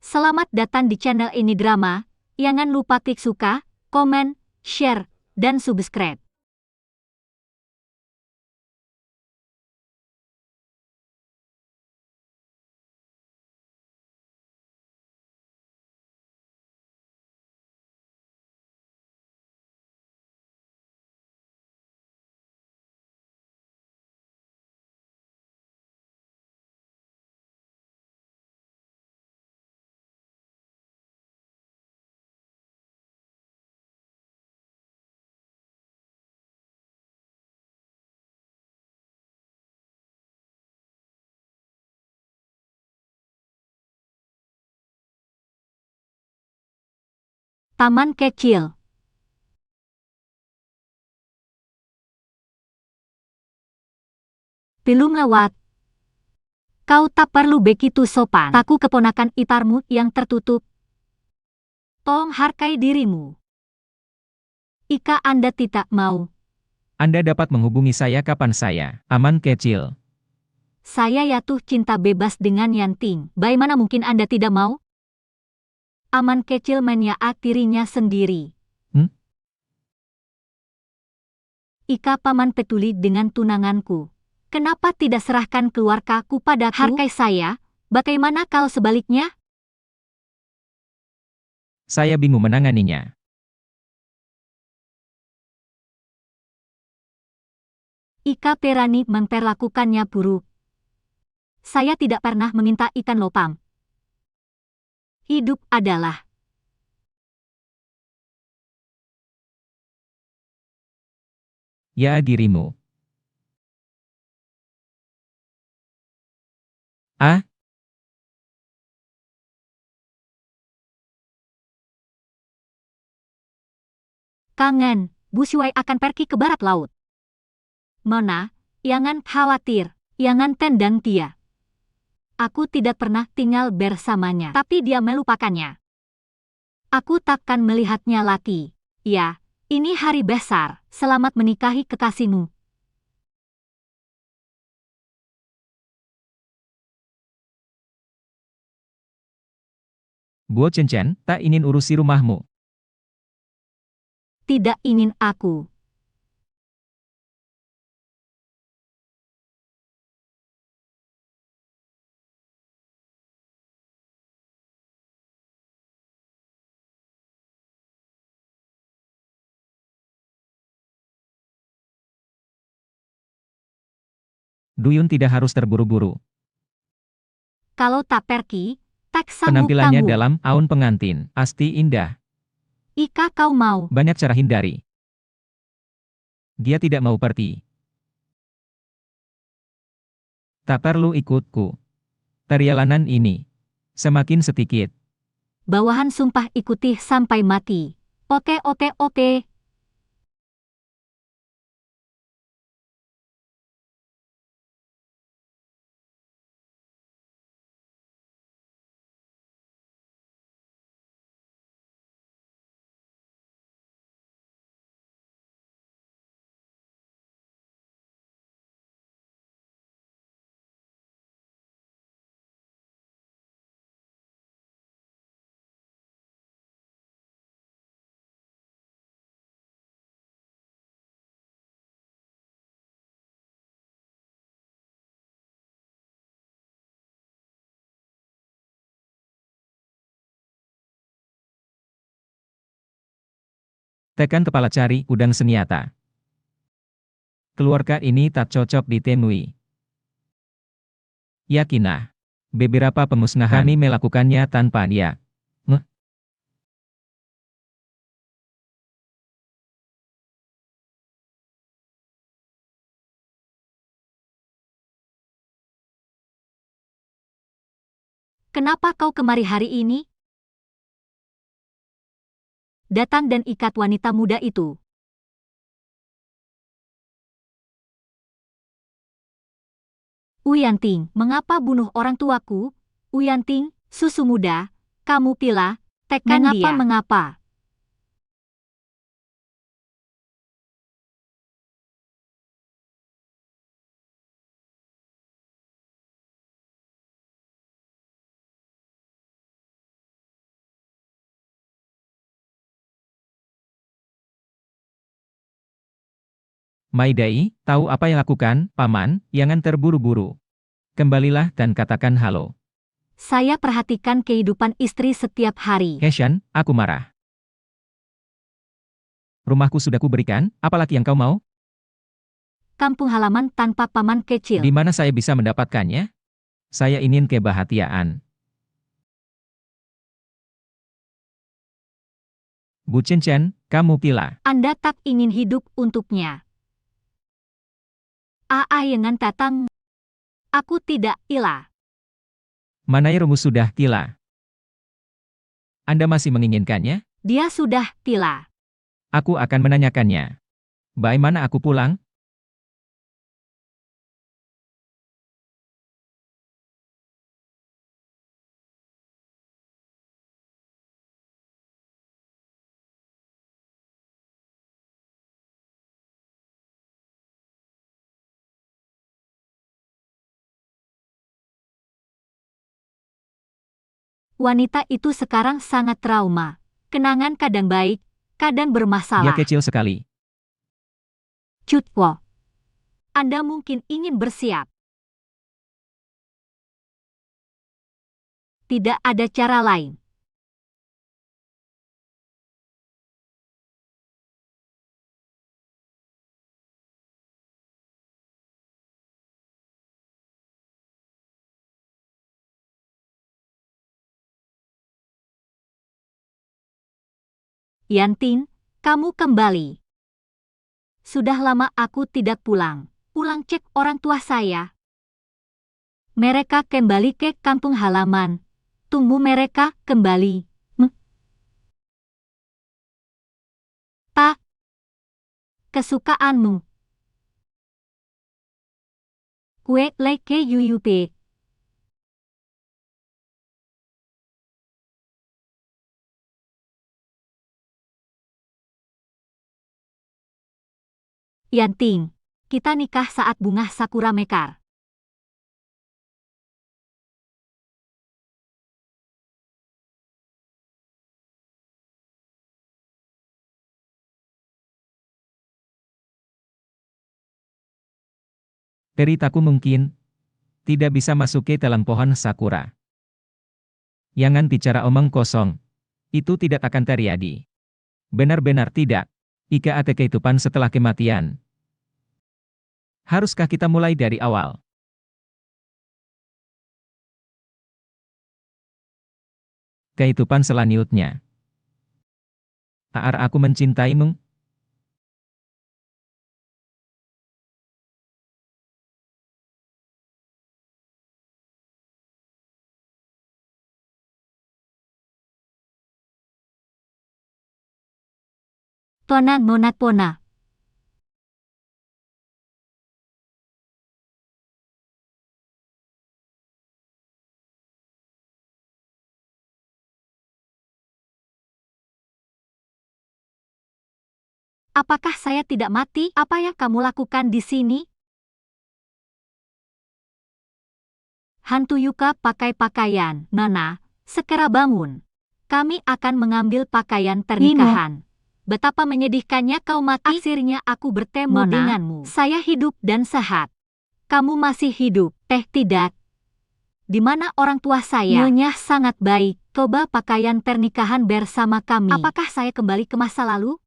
Selamat datang di channel ini drama. Jangan lupa klik suka, komen, share, dan subscribe. Taman kecil. Belum lewat. Kau tak perlu begitu sopan. Aku keponakan iparmu yang tertutup. Tolong hargai dirimu. Jika Anda tidak mau, Anda dapat menghubungi saya kapan saya aman kecil. saya jatuh cinta bebas dengan Yanting. Bagaimana mungkin Anda tidak mau? Aman kecil menyaat dirinya sendiri. Jika paman peduli dengan tunanganku, kenapa tidak serahkan keluargaku padaku? Hargai saya, bagaimana kalau sebaliknya? Saya bingung menanganinya. Jika Perani memperlakukannya buruk, saya tidak pernah meminta ikan lopam. Hidup adalah Ya dirimu. Ah, kangen. Bu Shuai akan pergi ke barat laut. Mona, jangan khawatir, jangan tendang dia. Aku tidak pernah tinggal bersamanya, tapi dia melupakannya. Aku takkan melihatnya lagi. Ya, ini hari besar. Selamat menikahi kekasihmu. Guo Chen, tak ingin urusi rumahmu. Tidak ingin aku. Duyun tidak harus terburu-buru. Kalau tak pergi, tak sanggup Penampilannya tanggung. dalam aun pengantin, pasti indah. Jika kau mau, Banyak cara hindari. Dia tidak mau pergi. Tak perlu ikutku. Perjalanan ini semakin sedikit. bawahan sumpah ikuti sampai mati. Oke, oke, oke. Tekan kepala cari udang senjata. Keluarga ini tak cocok ditemui. Yakinlah. Beberapa pemusnahan kami melakukannya tanpa dia. Kenapa kau kemari hari ini? Datang dan ikat wanita muda itu. Uyanting, mengapa bunuh orang tuaku? Uyanting, susu muda, kamu pila, tekan dia. Mengapa? Maidai, tahu apa yang lakukan, Paman, jangan terburu-buru. Kembalilah dan katakan halo. Saya perhatikan kehidupan istri setiap hari. Heshan, aku marah. Rumahku sudah kuberikan, apalagi yang kau mau? Kampung halaman tanpa paman kecil. Di mana saya bisa mendapatkannya? Saya ingin kebahagiaan. Bu Chen, kamu pilih. Anda tak ingin hidup untuknya. Yang datang. Aku tidak ilah. Manai rumus sudah tila. Anda masih menginginkannya? Dia sudah tila. Aku akan menanyakannya. Bagaimana aku pulang? Wanita itu sekarang sangat trauma. Kenangan kadang baik, kadang Dia bermasalah. kecil sekali. Cutwo. Anda mungkin ingin bersiap. Tidak ada cara lain. Yantin, kamu kembali. Sudah lama aku tidak pulang. Pulang cek orang tua saya. Mereka kembali ke kampung halaman. Tunggu mereka kembali. Tak. Kesukaanmu. Kue leke yuyupe. Yanting, kita nikah saat bunga sakura mekar. Ceritaku mungkin tidak bisa masuk ke dalam pohon sakura. Jangan bicara omong kosong. Itu tidak akan terjadi. Benar-benar tidak. Jika ada kehidupan setelah kematian. Haruskah kita mulai dari awal? Kehidupan selanjutnya. Taar aku mencintaimu. Tonan monat pona. Apakah saya tidak mati? Apa yang kamu lakukan di sini? Hantu Yuka pakai pakaian. Nona, segera bangun. Kami akan mengambil pakaian pernikahan. Betapa menyedihkannya kau mati. Akhirnya aku bertemu denganmu. Saya hidup dan sehat. Kamu masih hidup, tidak. Di mana orang tua saya? Nyonya sangat baik. Coba pakaian pernikahan bersama kami. Apakah saya kembali ke masa lalu?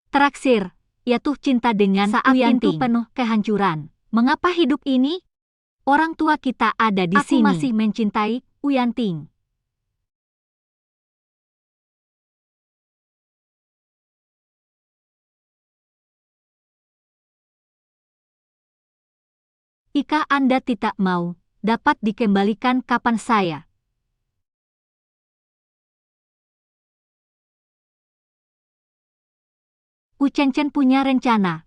Terakhir, yaitu cinta dengan saat itu penuh kehancuran. Mengapa hidup ini? Orang tua kita ada di sini. Aku masih mencintai Uyanting. Jika Anda tidak mau, dapat dikembalikan kapan saya. Ucencen punya rencana.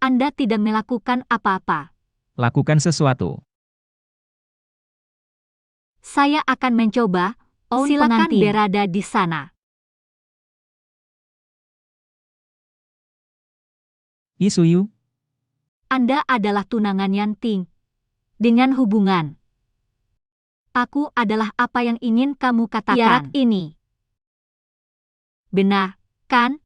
Anda tidak melakukan apa-apa. Lakukan sesuatu. Saya akan mencoba. Silakan berada di sana. Isuyu, Anda adalah tunangan Yanting. Dengan hubungan. Aku adalah apa yang ingin kamu katakan. Ini. Benar, kan?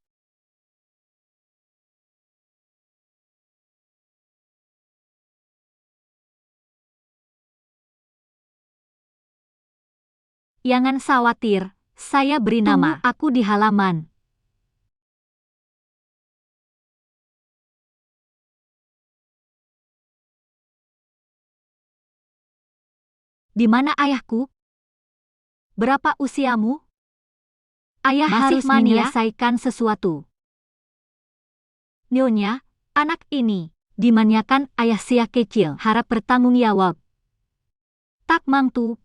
Jangan khawatir, saya beri nama. Aku di halaman. Di mana ayahku? Berapa usiamu? Ayah Masih harus mania? menyelesaikan sesuatu. Nyonya, anak ini dimanyakan ayah sia kecil harap bertanggung jawab. Tak mangtu.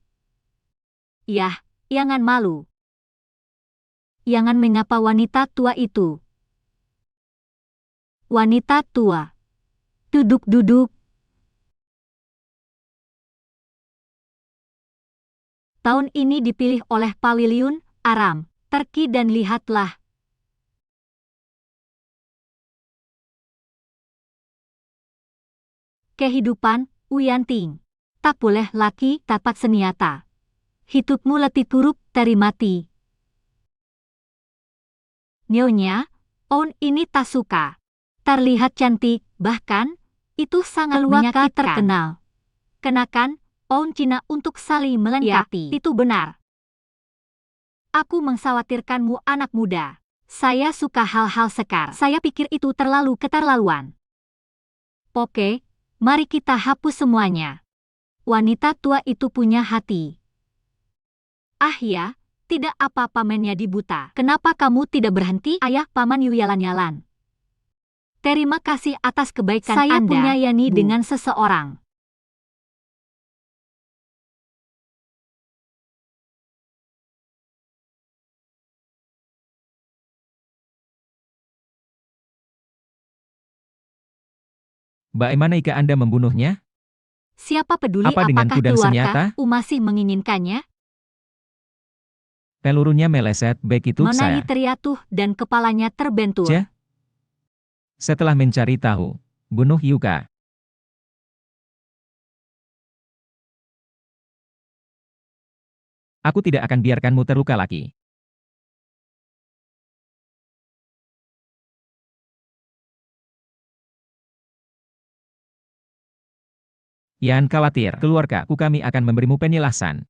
Yah, jangan malu. Jangan mengapa wanita tua itu. Wanita tua. Duduk-duduk. Tahun ini dipilih oleh Paviliun Aram, Turki dan lihatlah. Kehidupan, Uyanting. Tak boleh laki dapat senjata. Hidupmu letih buruk dari mati. Nyonya, on ini tak suka. Terlihat cantik, bahkan, itu sangat menyakitkan. Terkenal. Kenakan, on Cina untuk saling melengkapi. Itu benar. Aku mengkhawatirkanmu anak muda. Saya suka hal-hal sekar. Saya pikir itu terlalu keterlaluan. Oke, mari kita hapus semuanya. Wanita tua itu punya hati. Ah ya, tidak apa-apa menjadi buta. Kenapa kamu tidak berhenti? Ayah paman Yu yalan-yalan. Terima kasih atas kebaikan Saya Anda, punya yani Bu. Dengan seseorang. Bagaimana jika Anda membunuhnya? Siapa peduli Apa dengan apakah pedang senjata? keluarga masih menginginkannya? Pelurunya meleset begitu Menai saya. terjatuh dan kepalanya terbentur. Ja? Setelah mencari tahu, bunuh Yuka. Aku tidak akan biarkanmu terluka lagi. Jangan khawatir, keluargaku kami akan memberimu penjelasan.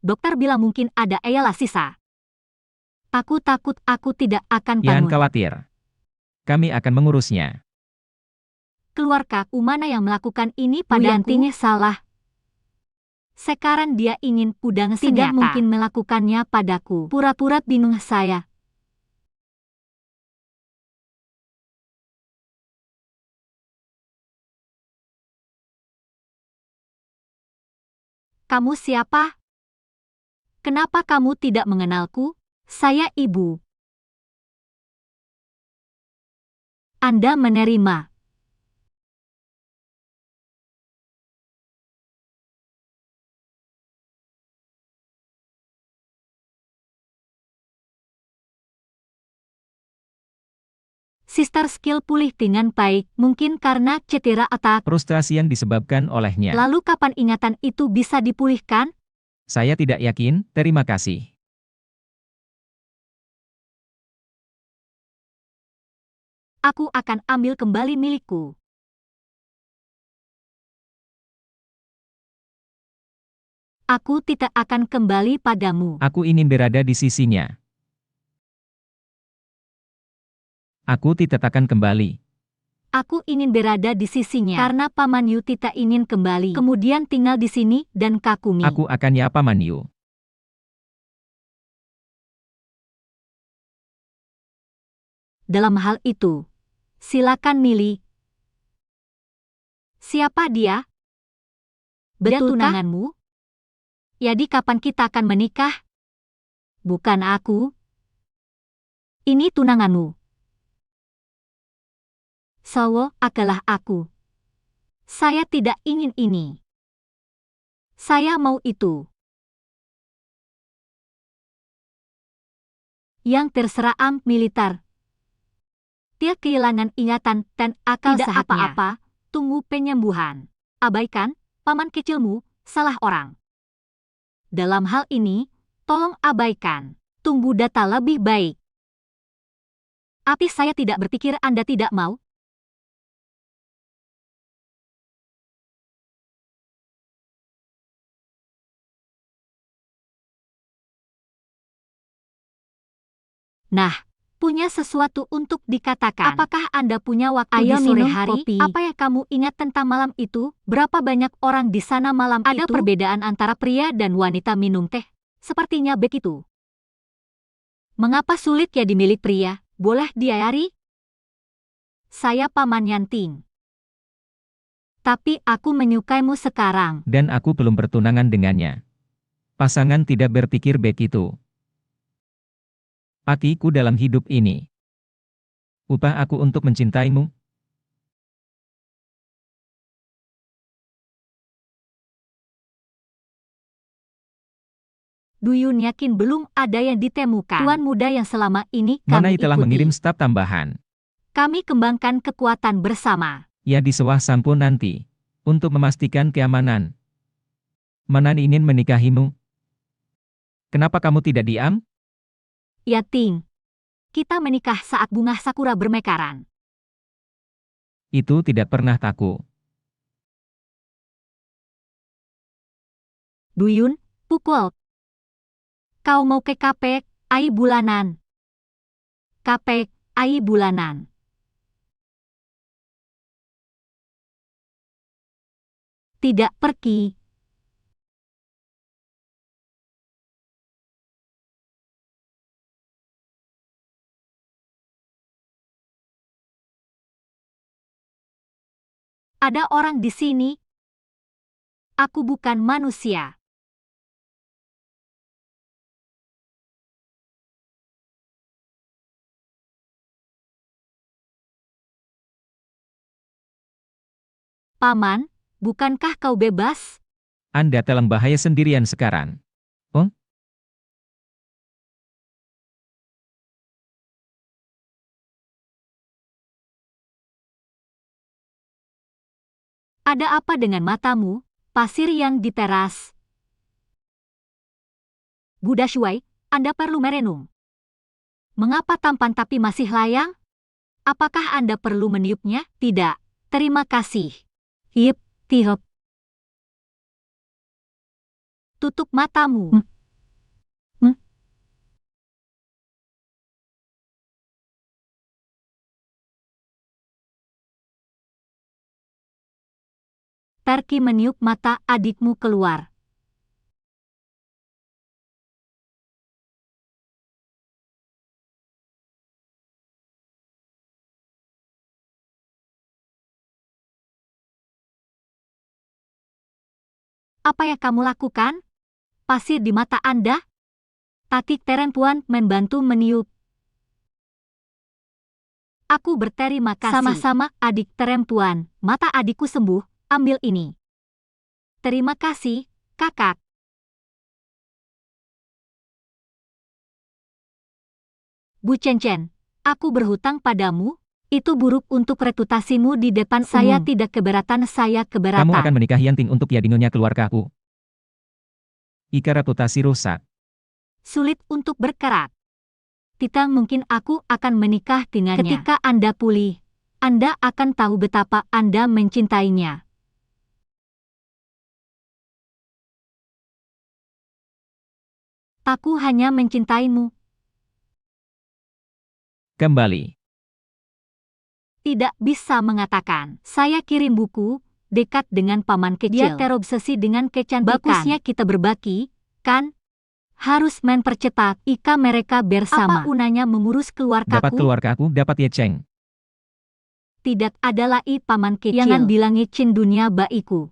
Dokter bilang mungkin ada ialah sisa. Aku takut aku tidak akan Jangan bangun. khawatir. Kami akan mengurusnya. Keluarga mana yang melakukan ini padaku? Uyanting salah. Sekarang dia ingin pedang senjata. Tidak mungkin melakukannya padaku. Pura-pura bingung saya. Kamu siapa? Kenapa kamu tidak mengenalku? Saya ibu. Anda menerima. Sister skill pulih dengan baik, mungkin karena cedera otak. Frustrasi yang disebabkan olehnya. Lalu kapan ingatan itu bisa dipulihkan? Saya tidak yakin, terima kasih. Aku akan ambil kembali milikku. Aku tidak akan kembali padamu. Aku ingin berada di sisinya. Aku tidak akan kembali. Aku ingin berada di sisinya. Karena Paman Yu tidak ingin kembali. Kemudian tinggal di sini dan Kakumi. Aku akan ya Paman Yu. Dalam hal itu, silakan milih. Siapa dia? Dia tunanganmu? Jadi kapan kita akan menikah? Bukan aku. Ini tunanganmu. Sawo adalah aku. Saya tidak ingin ini. Saya mau itu. Yang terserah militer. Dia kehilangan ingatan dan akal Tidak sehatnya. apa-apa, Tunggu penyembuhan. Abaikan, paman kecilmu, salah orang. Dalam hal ini, tolong abaikan. Tunggu data lebih baik. Tapi saya tidak berpikir Anda tidak mau. Nah, punya sesuatu untuk dikatakan. Apakah Anda punya waktu Ayo di sore minum hari? kopi. Apa yang kamu ingat tentang malam itu? Berapa banyak orang di sana malam itu? Ada perbedaan antara pria dan wanita minum teh? Sepertinya begitu. Mengapa sulit ya dimilik pria? Boleh diari? Saya Paman Yanting. Tapi aku menyukaimu sekarang. Dan aku belum bertunangan dengannya. Pasangan tidak berpikir begitu. Artiku dalam hidup ini. Upah aku untuk mencintaimu? Duyun yakin belum ada yang ditemukan. Tuan muda yang selama ini Manai kami telah ikuti. mengirim staf tambahan. Kami kembangkan kekuatan bersama. Ya di sewah sampun nanti. Untuk memastikan keamanan. Manan ingin menikahimu. Kenapa kamu tidak diam? Yating. Kita menikah saat bunga sakura bermekaran. Itu tidak pernah taku. Duyun, pukul. Kau mau ke kapek, ai bulanan. Kapek, ai bulanan. Tidak pergi. Ada orang di sini. Aku bukan manusia. Paman, bukankah kau bebas? Anda dalam bahaya sendirian sekarang. Oh? Ada apa dengan matamu, pasir yang di teras? Buddha Shuai, Anda perlu merenung. Mengapa tampan tapi masih layang? Apakah Anda perlu meniupnya? Tidak. Terima kasih. Hip, tihop. Tutup matamu. Perki meniup mata adikmu keluar. Apa yang kamu lakukan? Pasir di mata Anda? Tatik perempuan membantu meniup. Aku berterima kasih. Sama-sama, adik perempuan. Mata adikku sembuh, ambil ini. Terima kasih, kakak. Bu Chen, aku berhutang padamu. Itu buruk untuk reputasimu di depan saya. Tidak keberatan, saya keberatan. Kamu akan menikahi Yanting untuk yadingonya keluargaku. Ika reputasi rusak. Sulit untuk bergerak. Tidak mungkin aku akan menikah dengannya. Ketika Anda pulih, Anda akan tahu betapa Anda mencintainya. Aku hanya mencintaimu. Kembali. Tidak bisa mengatakan. Saya kirim buku, dekat dengan paman kecil. Dia terobsesi dengan kecantikan. Bagusnya kita berbagi, kan? Harus mempercepat. Ika mereka bersama. Apa unanya mengurus keluargaku? Dapat keluargaku, dapat Ye Cheng. Tidak ada lagi paman kecil. Jangan bilangi Cin dunia baikku.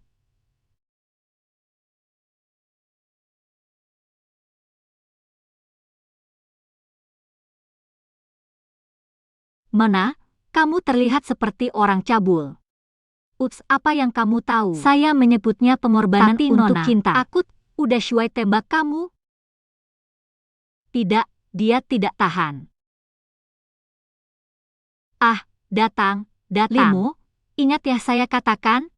Mana? Kamu terlihat seperti orang cabul. Ups, apa yang kamu tahu? Saya menyebutnya pengorbanan Tapi untuk Nona, cinta. Aku udah Shuai tembak kamu. Tidak, dia tidak tahan. Ah, datang. Limo, ingat ya saya katakan?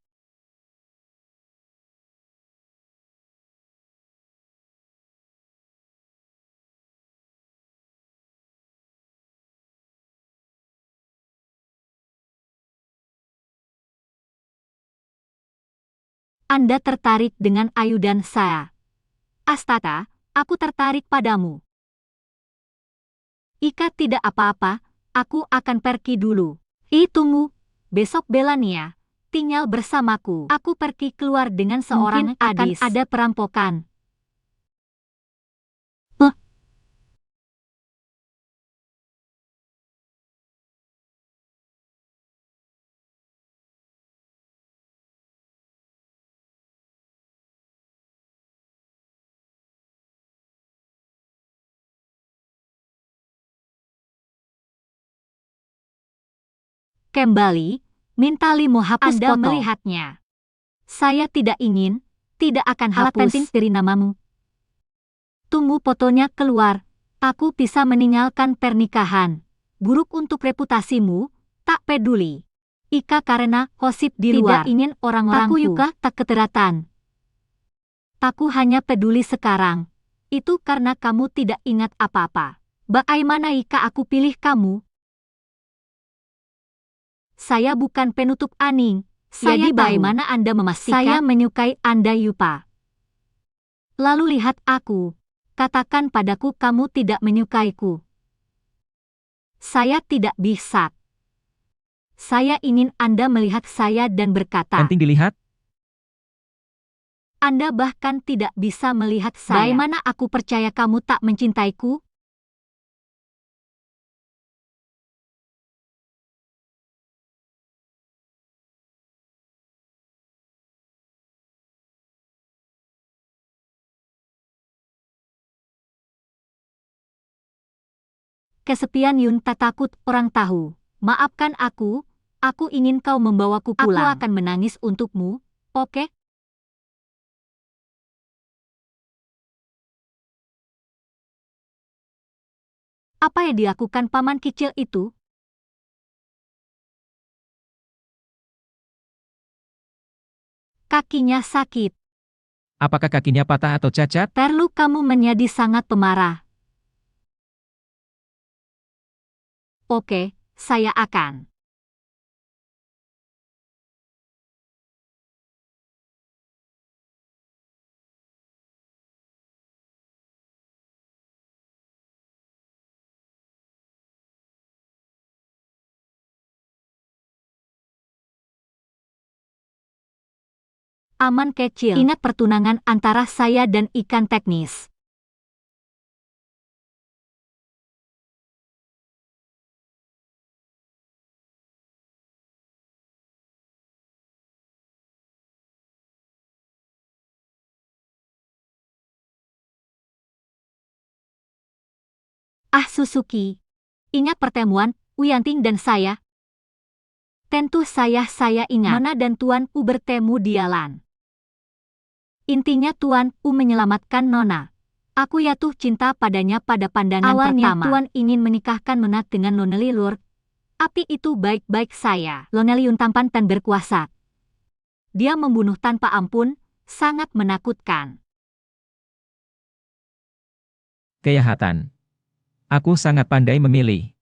Anda tertarik dengan Ayu dan saya. Astata, aku tertarik padamu. Ika tidak apa-apa, aku akan pergi dulu. Tunggu, besok Belania tinggal bersamaku. Aku pergi keluar dengan seorang gadis. Akan ada perampokan. Kembali, minta Limo hapus Anda foto. Melihatnya. Saya tidak ingin, tidak akan hapus. Alat penting dari namamu. Tunggu fotonya keluar. Aku bisa meninggalkan pernikahan. Buruk untuk reputasimu, tak peduli. Ika karena gosip di luar. Tidak ingin orang-orangku. Taku Yuka tak keteratan. Taku hanya peduli sekarang. Itu karena kamu tidak ingat apa-apa. Bagaimana Ika aku pilih kamu? Saya bukan penutup aning. Jadi bagaimana Anda memastikan? Saya menyukai Anda Yupa. Lalu lihat aku. Katakan padaku kamu tidak menyukaiku. Saya tidak bisa. Saya ingin Anda melihat saya dan berkata. Penting dilihat? Anda bahkan tidak bisa melihat saya. Bagaimana aku percaya kamu tak mencintaiku? Kesepian Yun tak takut orang tahu. Maafkan aku ingin kau membawaku pulang. Aku akan menangis untukmu, oke? Apa yang dilakukan paman kecil itu? Kakinya sakit. Apakah kakinya patah atau cacat? Perlu kamu menjadi sangat pemarah. Oke, saya akan. Aman kecil. Ingat pertunangan antara saya dan ikan teknis. Suzuki. Ingat pertemuan, Wianting dan saya? Tentu saya ingat. Mana dan Tuan U bertemu di jalan. Intinya Tuan U menyelamatkan Nona. Aku jatuh cinta padanya pada pandangan awalnya pertama. Tuan ingin menikahkan Nona dengan Lonely Lord. Tapi itu baik-baik saya. Lonely Yun tampan dan berkuasa. Dia membunuh tanpa ampun, sangat menakutkan. Kejahatan. Aku sangat pandai memilih.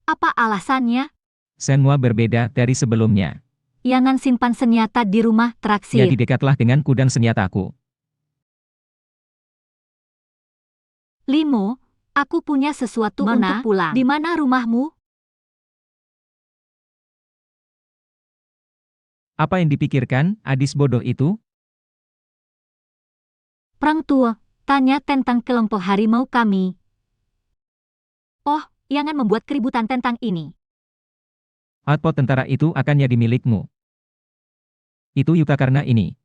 Apa alasannya? Semua berbeda dari sebelumnya. Jangan simpan senjata di rumah teraksir. Jadi dekatlah denganku dan senjataku. Limo, aku punya sesuatu Mona, untuk pulang. Di mana rumahmu? Apa yang dipikirkan, gadis bodoh itu? Perang tua, tanya tentang kelompok harimau kami. Oh, jangan membuat keributan tentang ini. Output tentara itu akan jadi milikmu. Itu Yuka karena ini.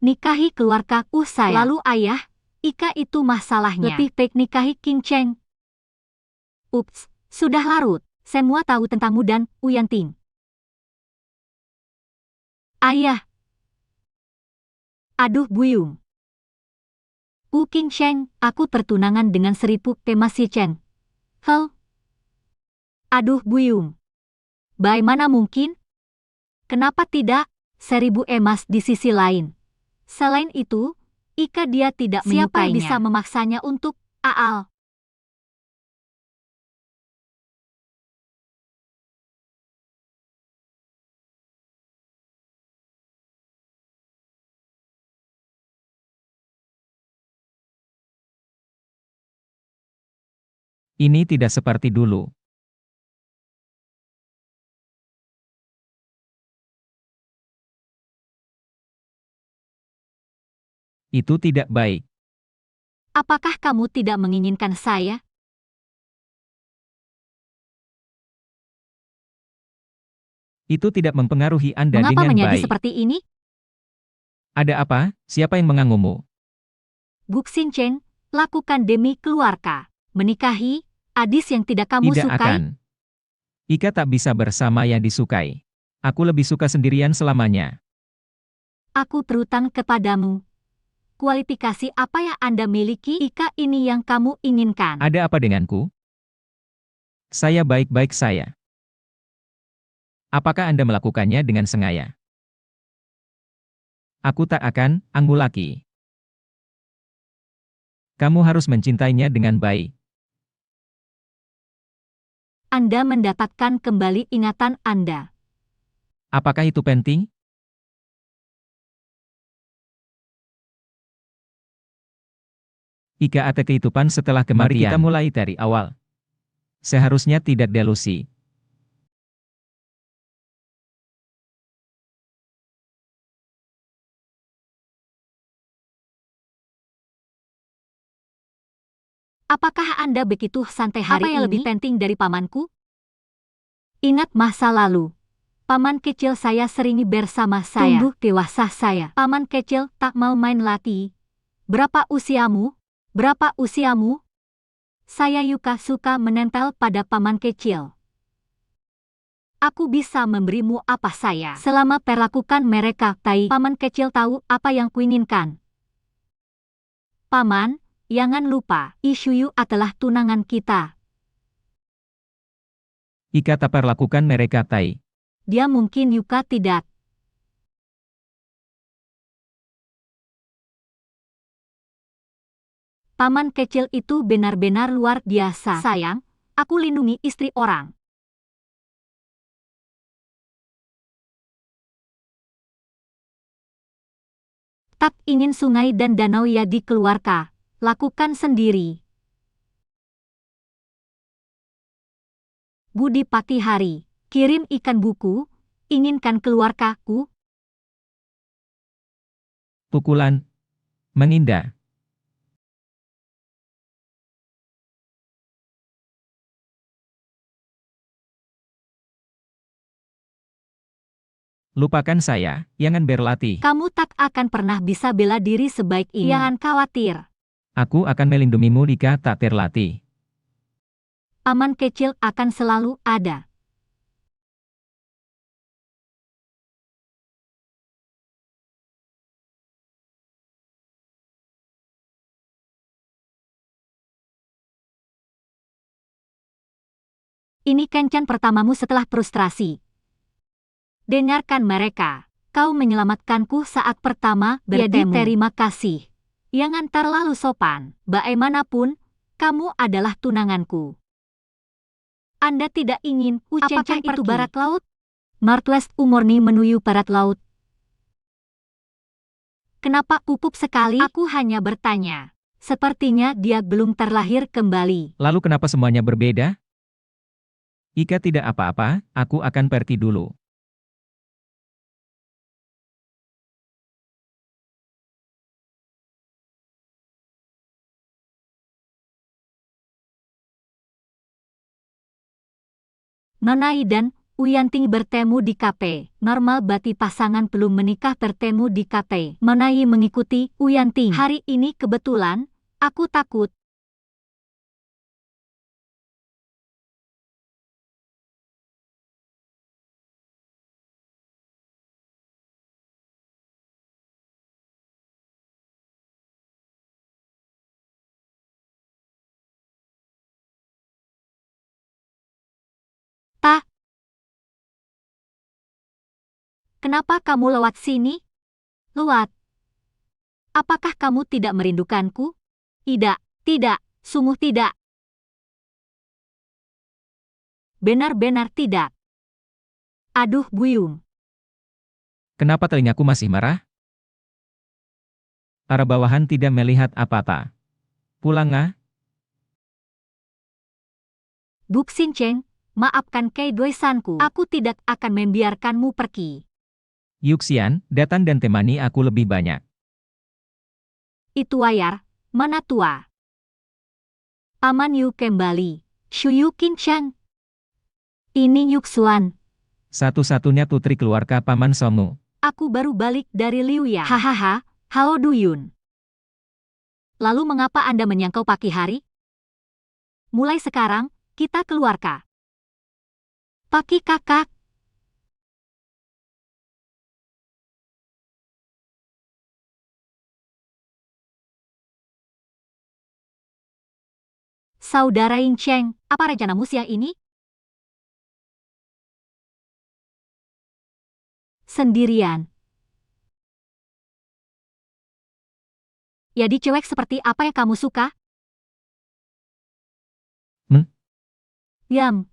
Nikahi keluarga saya. Lalu ayah, Ika itu masalahnya. Lebih baik nikahi King Cheng. Ups, sudah larut. Semua tahu tentangmu dan Uyanting. Ayah. Aduh buyung. King Cheng, aku pertunangan dengan 1000 emas si Cheng. Hel. Aduh buyung. Bagaimana mungkin? Kenapa tidak? 1000 emas di sisi lain. Selain itu, Ika dia tidak menyukainya. Siapa yang bisa memaksanya untuk Aal? Ini tidak seperti dulu. Itu tidak baik. Apakah kamu tidak menginginkan saya? Itu tidak mempengaruhi Anda Mengapa dengan menjadi baik. seperti ini? Ada apa? Siapa yang mengganggumu? Gu Xinchen, lakukan demi keluarga. Menikahi, Adis yang tidak kamu Tidak sukai? akan. Ika tak bisa bersama yang disukai. Aku lebih suka sendirian selamanya. Aku berutang kepadamu. Kualifikasi apa yang Anda miliki? Ika ini yang kamu inginkan. Ada apa denganku? Saya baik-baik saya. Apakah Anda melakukannya dengan sengaja? Aku tak akan, Anggulaki. Kamu harus mencintainya dengan baik. Anda mendapatkan kembali ingatan Anda. Apakah itu penting? Ika ada kehidupan setelah kematian. Mari kita mulai dari awal. Seharusnya tidak delusi. Apakah Anda begitu santai hari ini? Apa yang lebih penting dari pamanku? Ingat masa lalu. Paman kecil saya sering bersama saya. Tumbuh dewasa saya. Paman kecil tak mau main lagi. Berapa usiamu? Berapa usiamu? Saya Yuka suka menempel pada paman kecil. Aku bisa memberimu apa saya. Selama perlakukan mereka baik, paman kecil tahu apa yang kuinginkan. Paman, jangan lupa, Ishuyu adalah tunangan kita. Ika tak perlakukan mereka tai. Dia mungkin Yuka tidak. Paman kecil itu benar-benar luar biasa. Sayang, aku lindungi istri orang. Tak ingin sungai dan danau ya dikeluarkan. Lakukan sendiri. Budi pagi hari. Kirim ikan buku. Inginkan keluargaku. Pukulan. Mengindah. Lupakan saya, jangan berlatih. Kamu tak akan pernah bisa bela diri sebaik ini. Jangan khawatir. Aku akan melindungimu jika tak terlatih. Paman kecil akan selalu ada. Ini kencan pertamamu setelah frustrasi. Dengarkan mereka. Kau menyelamatkanku saat pertama bertemu. Jadi terima kasih. Jangan terlalu sopan. Bagaimanapun, kamu adalah tunanganku. Anda tidak ingin Apakah itu barat laut? Northwest Umurni menuju barat laut. Kenapa pupuk sekali? Aku hanya bertanya. Sepertinya dia belum terlahir kembali. Lalu kenapa semuanya berbeda? Ika tidak apa-apa, aku akan pergi dulu. Nonai dan Uyanting bertemu di kafe. Normal bati pasangan belum menikah bertemu di kafe. Nonai mengikuti Uyanting. Hari ini kebetulan, aku takut. Tak. Kenapa kamu lewat sini? Lewat. Apakah kamu tidak merindukanku? Tidak, tidak, sungguh tidak. Benar-benar tidak. Aduh buyung. Kenapa telingaku masih marah? Arah bawahan tidak melihat apa-apa. Pulang ah. Bu Xincheng, maafkan Kei Dui-sanku. Aku tidak akan membiarkanmu pergi. Yuxian, datang dan temani aku lebih banyak. Itu wayar, mana tua? Paman Yu kembali. Shu Yu Qinchang. Ini Yuxuan. Satu-satunya putri keluarga Paman Songu. Aku baru balik dari Liuya. Hahaha, halo Duyun. Lalu mengapa Anda menyangkau pagi hari? Mulai sekarang, kita keluar Kak. Pagi kakak. Saudara Ying Cheng, apa rencanamu siang ini? Sendirian. Jadi cewek seperti apa yang kamu suka? Yam.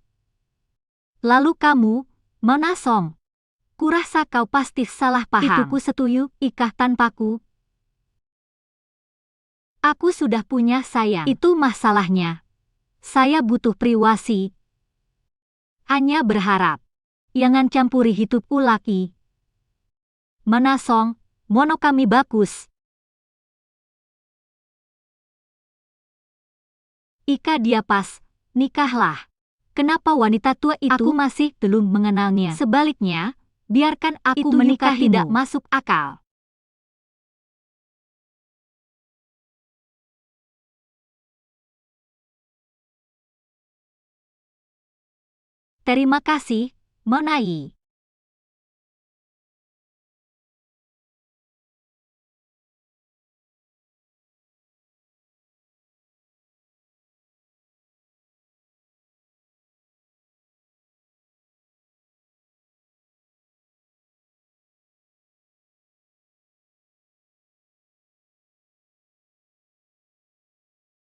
Lalu kamu, Mana Song? Kurasa kau pasti salah paham. Itu ku setuju, ikah tanpaku. Aku sudah punya sayang. Itu masalahnya. Saya butuh privasi. Hanya berharap. Jangan campuri hidupku laki. Mana Song, mono kami bagus. Ika dia pas, nikahlah. Kenapa wanita tua itu aku masih belum mengenalnya? Sebaliknya, biarkan aku menikah tidak masuk akal. Terima kasih, Monai.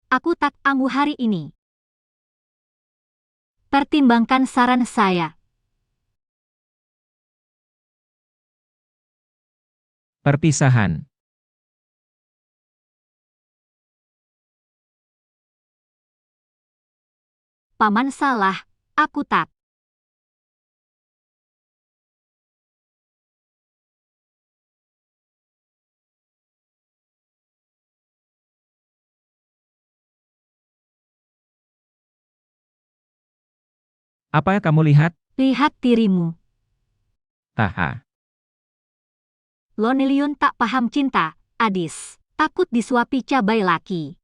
Aku tak anggu hari ini. Pertimbangkan saran saya. Perpisahan. Paman salah, aku tak. Apa yang kamu lihat? Lihat dirimu. Haha. Loniliun tak paham cinta, Adis. Takut disuapi cabai laki.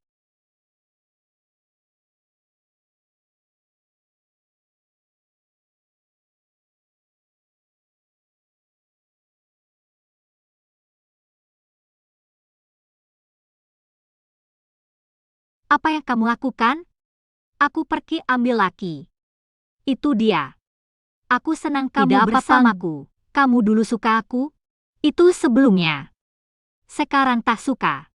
Apa yang kamu lakukan? Aku pergi ambil laki. Itu dia. Aku senang kamu Tidak bersamaku. Kamu dulu suka aku? Itu sebelumnya. Sekarang tak suka.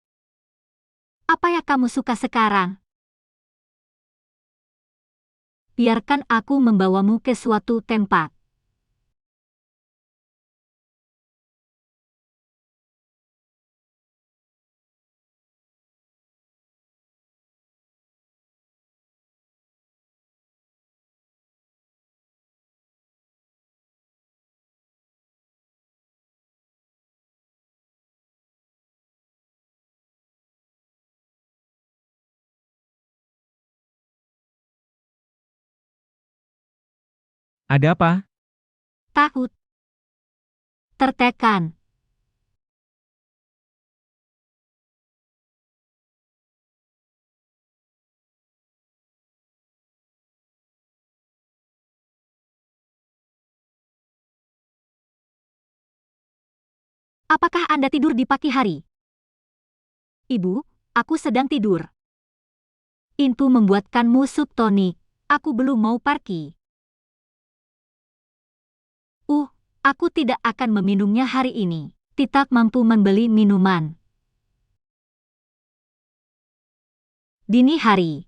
Apa yang kamu suka sekarang? Biarkan aku membawamu ke suatu tempat. Ada apa? Takut. Tertekan. Apakah Anda tidur di pagi hari? Ibu, aku sedang tidur. Itu membuatkanmu sup tonik. Aku belum mau pergi. Aku tidak akan meminumnya hari ini. Tidak mampu membeli minuman. Dini hari.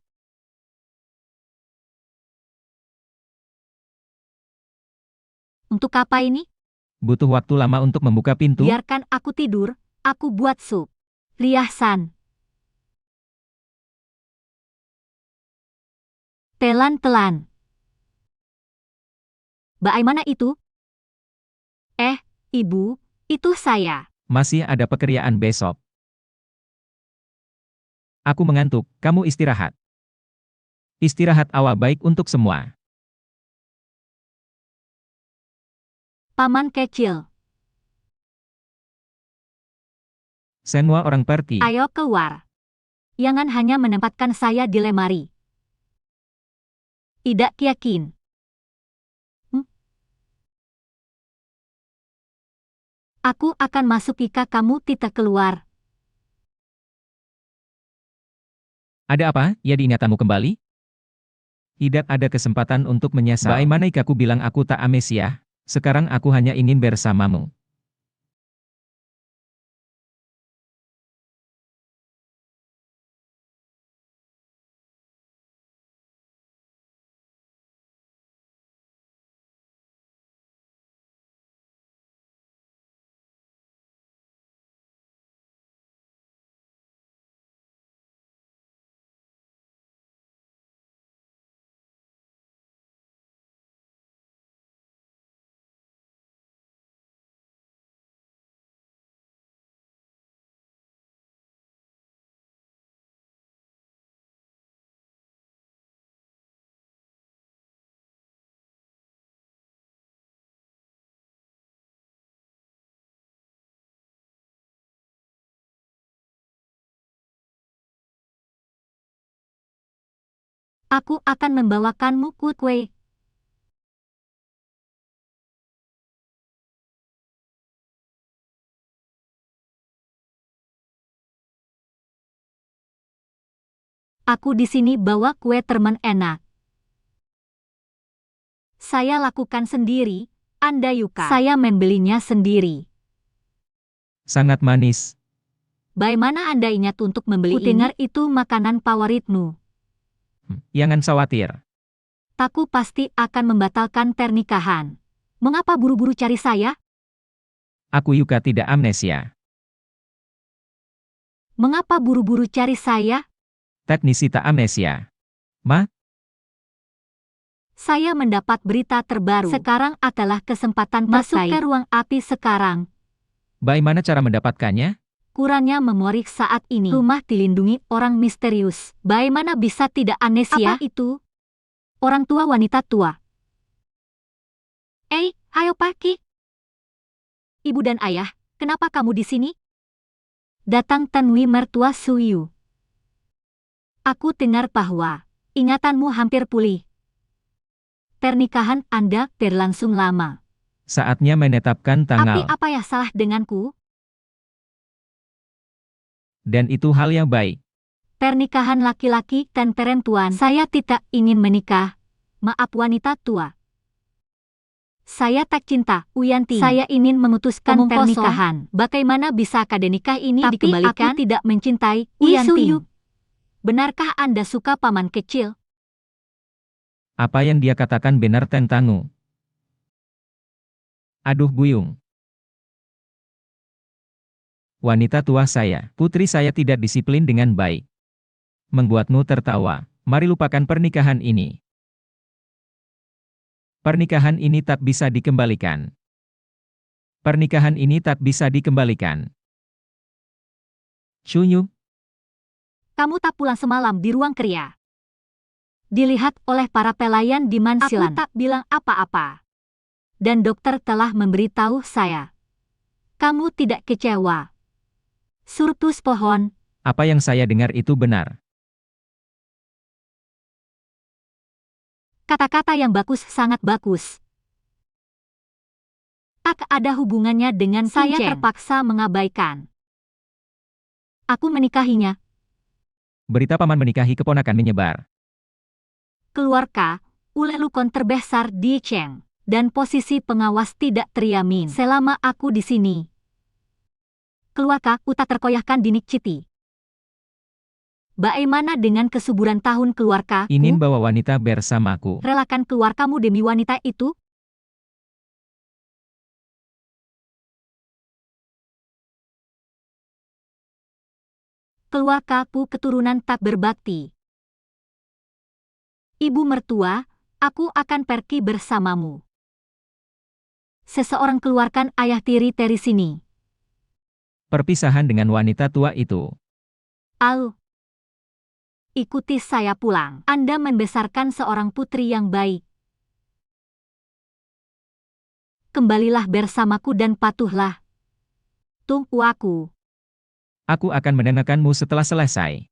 Untuk apa ini? Butuh waktu lama untuk membuka pintu? Biarkan aku tidur, aku buat sup. Liasan. Telan-telan. Bagaimana itu? Ibu, itu saya. Masih ada pekerjaan besok. Aku mengantuk, kamu istirahat. Istirahat awal baik untuk semua. Paman kecil, Semua orang pergi. ayo keluar. Jangan hanya menempatkan saya di lemari. Tidak yakin. Aku akan masuk jika kamu tidak keluar. Ada apa, ya diingatanmu kembali? Tidak ada kesempatan untuk menyesal. Bagaimana jika aku bilang aku tak amnesia? Sekarang aku hanya ingin bersamamu. Aku akan membawakanmu kue. Aku di sini bawa kue teman enak. Saya lakukan sendiri, Anda Yuka. Saya membelinya sendiri. Sangat manis. Bagaimana Anda ingat untuk membeli ini? Dengar itu makanan favoritmu. Jangan khawatir. Taku pasti akan membatalkan pernikahan. Mengapa buru-buru cari saya? Aku Yuka tidak amnesia. Mengapa buru-buru cari saya? Teknisi tak amnesia. Ma? Saya mendapat berita terbaru. Sekarang adalah kesempatan masuk ke ruang api sekarang. Bagaimana cara mendapatkannya? Kurangnya memori saat ini. Rumah dilindungi orang misterius. Bagaimana bisa tidak amnesia? Apa itu? Orang tua wanita tua. Ayo pergi. Ibu dan ayah, kenapa kamu di sini? Datang Tanwi mertua Suyu. Aku dengar bahwa ingatanmu hampir pulih. Pernikahan Anda berlangsung lama. Saatnya menetapkan Tapi tanggal. apa yang salah denganku? Dan itu hal yang baik. Pernikahan laki-laki dan perempuan. Saya tidak ingin menikah. Maaf wanita tua. Saya tak cinta, Uyanti. Saya ingin memutuskan pernikahan. Bagaimana bisa akad nikah ini dikembalikan? Tapi aku tidak mencintai Uyanti. Benarkah Anda suka paman kecil? Apa yang dia katakan benar tentangmu. Aduh Buyung. Wanita tua saya, putri saya tidak disiplin dengan baik. Membuatmu tertawa. Mari lupakan pernikahan ini. Pernikahan ini tak bisa dikembalikan. Pernikahan ini tak bisa dikembalikan. Shunyu, Kamu tak pulang semalam di ruang kerja. Dilihat oleh para pelayan di mansilan. Aku tak bilang apa-apa. Dan dokter telah memberitahu saya. Kamu tidak kecewa. Surplus pohon. apa yang saya dengar itu benar. Kata-kata yang bagus sangat bagus. Tak ada hubungannya dengan saya terpaksa mengabaikan. Aku menikahinya. Berita paman menikahi keponakan menyebar. Keluarga, ulelukon terbesar di Cheng. Dan posisi pengawas tidak terjamin selama aku di sini. Keluarga uta terkoyahkan di Nikciti. Bagaimana dengan kesuburan tahun keluarga? Ingin bawa wanita bersamaku. Relakan keluargamu demi wanita itu? Keluargaku keturunan tak berbakti. Ibu mertua, aku akan pergi bersamamu. seseorang keluarkan ayah tiri dari sini. Perpisahan dengan wanita tua itu. Au. Ikuti saya pulang. Anda membesarkan seorang putri yang baik. Kembalilah bersamaku dan patuhlah. Tunggu aku. Aku akan mendengarkanmu setelah selesai.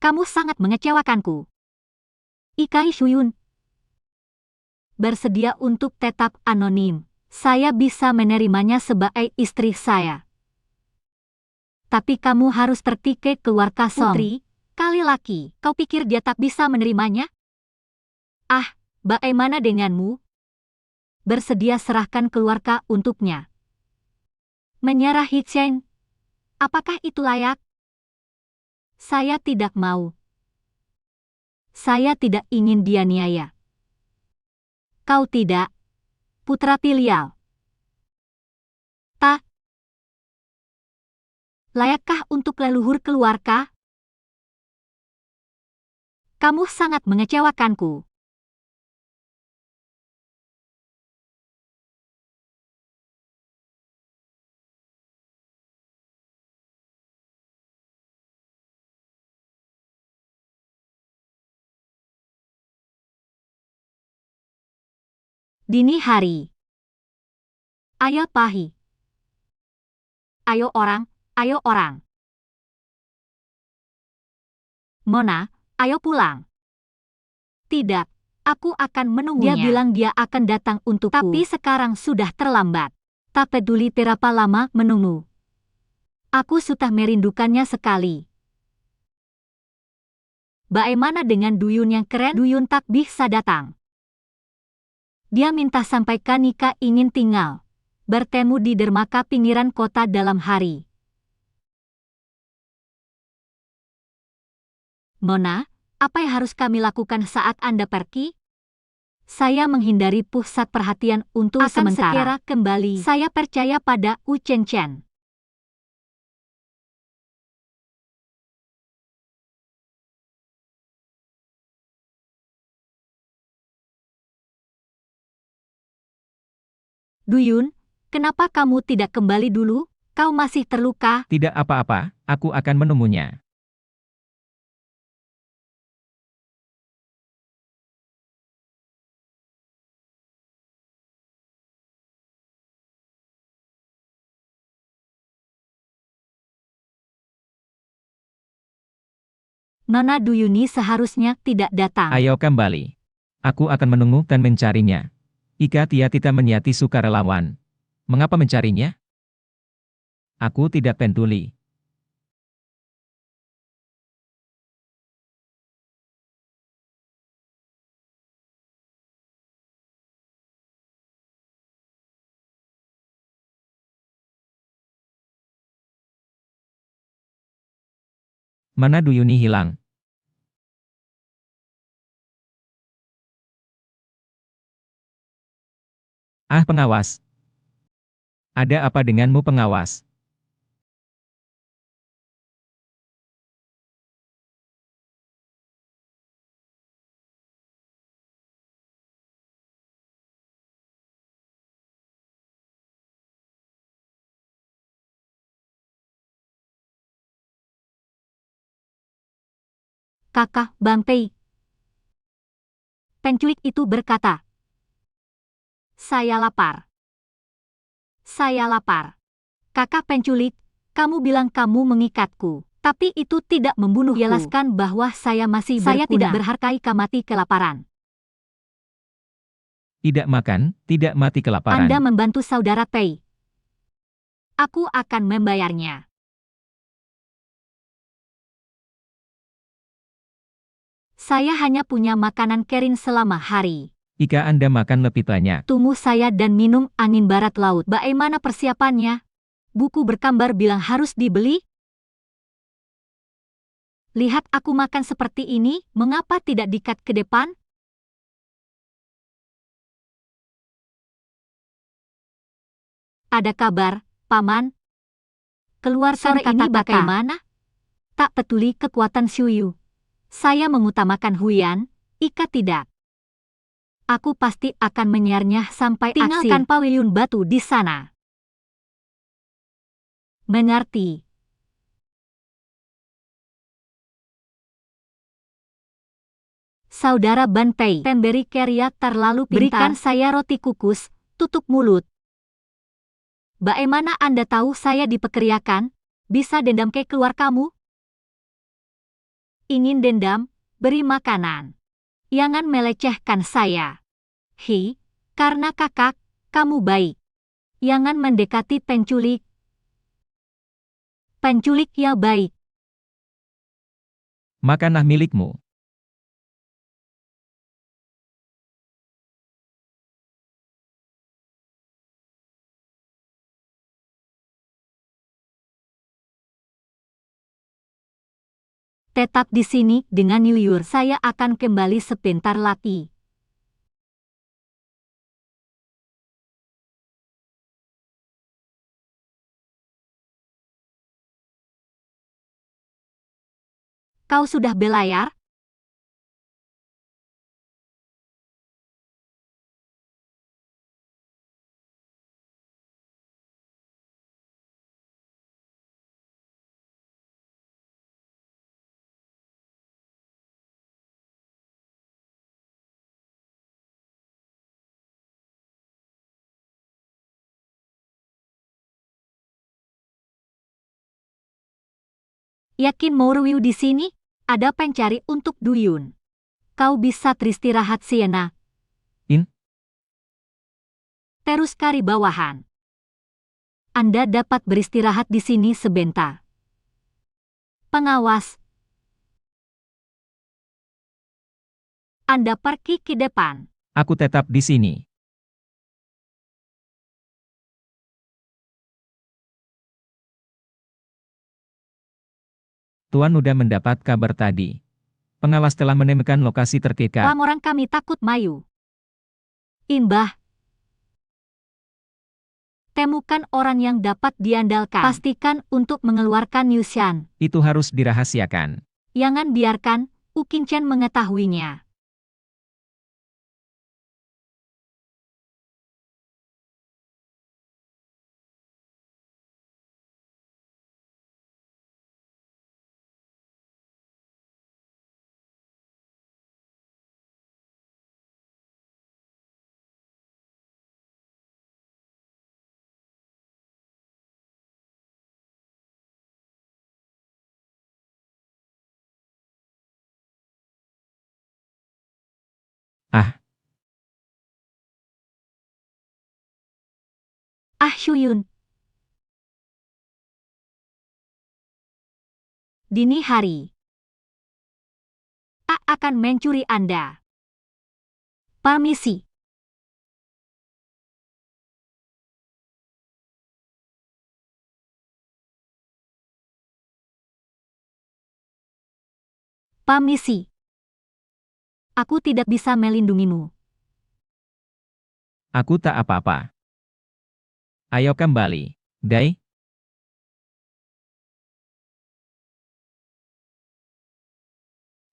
Kamu sangat mengecewakanku. Ikai Shuyun. Bersedia untuk tetap anonim. Saya bisa menerimanya sebagai istri saya. Tapi kamu harus pergi ke keluarga Song. Putri, kali laki, kau pikir dia tak bisa menerimanya? Ah, bagaimana denganmu? Bersedia serahkan keluarga untuknya. Menyerah Hicheng. Apakah itu layak? Saya tidak mau. Saya tidak ingin dianiaya. Kau tidak, putra filial. Tak. Layakkah untuk leluhur keluarga? Kamu sangat mengecewakanku. Dini hari. Ayo Pahi. Ayo orang, ayo orang. Mona, ayo pulang. Tidak, aku akan menunggunya. Dia bilang dia akan datang untukku. Tapi sekarang sudah terlambat. Tak peduli berapa lama menunggu. Aku sudah merindukannya sekali. Bagaimana dengan Duyun yang keren? Duyun tak bisa datang. Dia minta sampaikan Nika ingin tinggal. Bertemu di dermaga pinggiran kota dalam hari. Mona, apa yang harus kami lakukan saat Anda pergi? Saya menghindari pusat perhatian untuk sementara. Akan segera kembali. Saya percaya pada Wu Chen Chen. Duyun, kenapa kamu tidak kembali dulu? Kau masih terluka? Tidak apa-apa, aku akan menunggunya. Nona Duyuni seharusnya tidak datang. Ayo kembali. Aku akan menunggu dan mencarinya. Ika Tiatita menyati sukarelawan. Mengapa mencarinya? Aku tidak peduli. Mana Duyuni hilang? Ah, pengawas. Ada apa denganmu, pengawas? Kakak Bang Pei. Penculik itu berkata, "Saya lapar. Saya lapar." Kakak penculik, kamu bilang kamu mengikatku. Tapi itu tidak membunuhku. Jelaskan bahwa saya masih berguna. Saya tidak berhargai kau mati kelaparan. Tidak makan, tidak mati kelaparan. Anda membantu saudara Pei. Aku akan membayarnya. Saya hanya punya makanan kering selama hari. Jika Anda makan lebih banyak. Tunggu saya dan minum angin barat laut. Bagaimana persiapannya? Buku bergambar bilang harus dibeli? Lihat aku makan seperti ini, mengapa tidak dikat ke depan? Ada kabar, Paman? Keluarkan Sore ini kata-kata. bagaimana? Tak peduli kekuatan Xiuyu. Saya mengutamakan Huyan, Ika tidak. Aku pasti akan menyiarnya sampai tinggalkan pavilion batu di sana. Mengerti. Saudara Ban Pei, pemberi Keria terlalu pintar. Berikan saya roti kukus, tutup mulut. Bagaimana Anda tahu saya dipekerjakan? Bisa dendam ke keluar kamu? Ingin dendam, beri makanan. Jangan melecehkan saya. Karena kakak, kamu baik. Jangan mendekati penculik. Penculik ya baik. Makanlah milikmu. Tetap di sini dengan Yuyur. Saya akan kembali sebentar lagi. Kau sudah belayar? Yakin mau review di sini? Ada pencari untuk Duyun. Kau bisa teristirahat Siena. In? Terus kari bawahan. Anda dapat beristirahat di sini sebentar. Pengawas. Anda pergi ke depan. Aku tetap di sini. Tuan udah mendapat kabar tadi. Pengawas telah menemukan lokasi terdekat. Orang-orang kami takut mayu. Imbah. Temukan orang yang dapat diandalkan. Pastikan untuk mengeluarkan Yushan. Itu harus dirahasiakan. Jangan biarkan Ukinchan mengetahuinya. Ah, Hyuyun. Dini hari. Akan mencuri Anda. Permisi. Permisi. Aku tidak bisa melindungimu. aku tak apa-apa. Ayo kembali, Dai.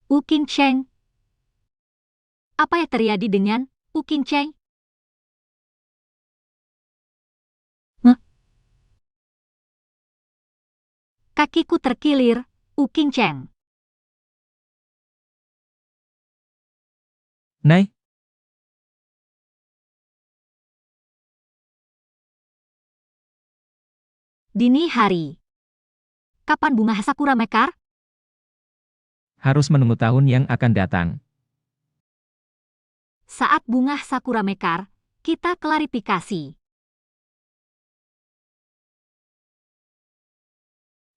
Ukinchan. Apa yang terjadi dengan Ukinchan? Kakiku terkilir, Ukinchan. Nai, Dini hari. Kapan bunga sakura mekar? harus menunggu tahun yang akan datang. Saat bunga sakura mekar, kita klarifikasi.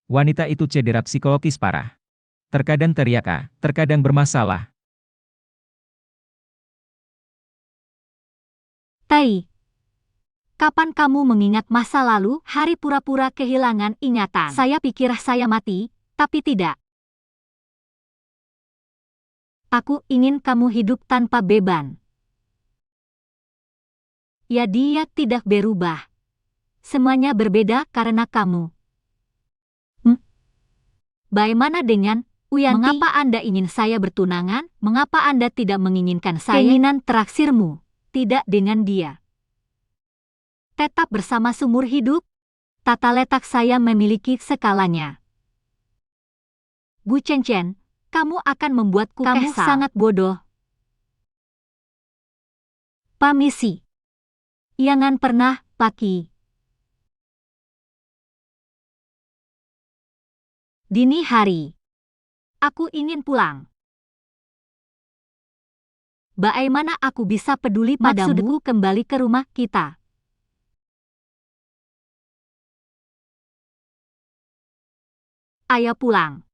Wanita itu cedera psikologis parah. Terkadang teriak, terkadang bermasalah. Tai. Kapan kamu mengingat masa lalu, hari pura-pura kehilangan ingatan? Saya pikir saya mati, tapi tidak. Aku ingin kamu hidup tanpa beban. Ya dia tidak berubah. Semuanya berbeda karena kamu. Bagaimana dengan Uyanti? Mengapa Anda ingin saya bertunangan? Mengapa Anda tidak menginginkan saya? Keinginan terakhirmu, tidak dengan dia. Tetap bersama seumur hidup? Tata letak saya memiliki skalanya. Bu Chen Chen, kamu akan membuatku kesal. Kamu sangat bodoh. Permisi. Jangan pernah, Paki. Dini hari. Aku ingin pulang. Bagaimana aku bisa peduli padamu? Maksudku kembali ke rumah kita. Ayo pulang.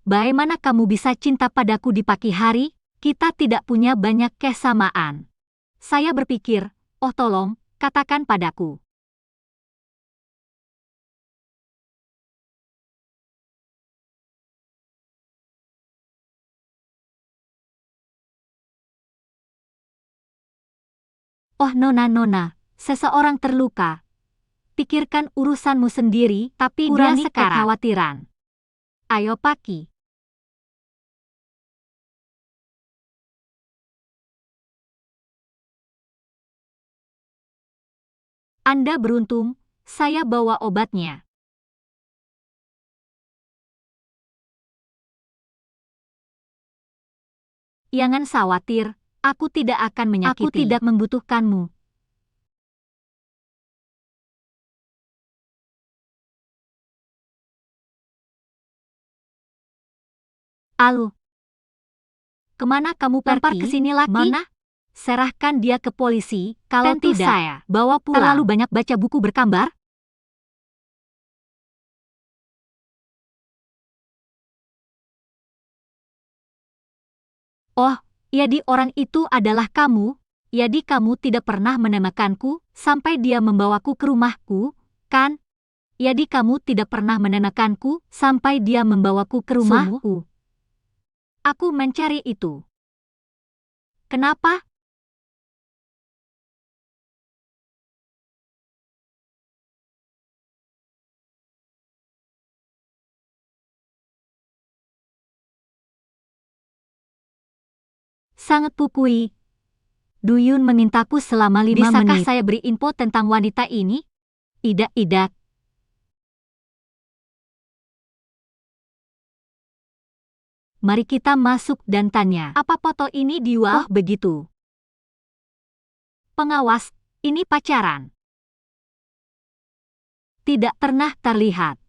Bagaimana kamu bisa cinta padaku di pagi hari? Kita tidak punya banyak kesamaan. Saya berpikir, oh tolong, katakan padaku. Oh nona, seseorang terluka. Pikirkan urusanmu sendiri, tapi kurangi kekhawatiran. Ayo Paki. Anda beruntung, saya bawa obatnya. Jangan khawatir, aku tidak akan menyakiti. Aku tidak membutuhkanmu. Alu. Kemana kamu pergi? Lempar ke sini lagi? Mana? Serahkan dia ke polisi, kalau tentu tidak, saya bawa pulang. Terlalu banyak baca buku bergambar? Oh, jadi orang itu adalah kamu? Jadi kamu tidak pernah menemakanku, sampai dia membawaku ke rumahku, kan? Jadi kamu tidak pernah menemakanku, sampai dia membawaku ke rumahku. Aku mencari itu. Kenapa? Sangat pukui. Duyun memintaku selama 5 menit. Bisakah saya beri info tentang wanita ini? Tidak. Mari kita masuk dan tanya. Apa foto ini dijual? Oh begitu. Pengawas, ini pacaran. Tidak pernah terlihat.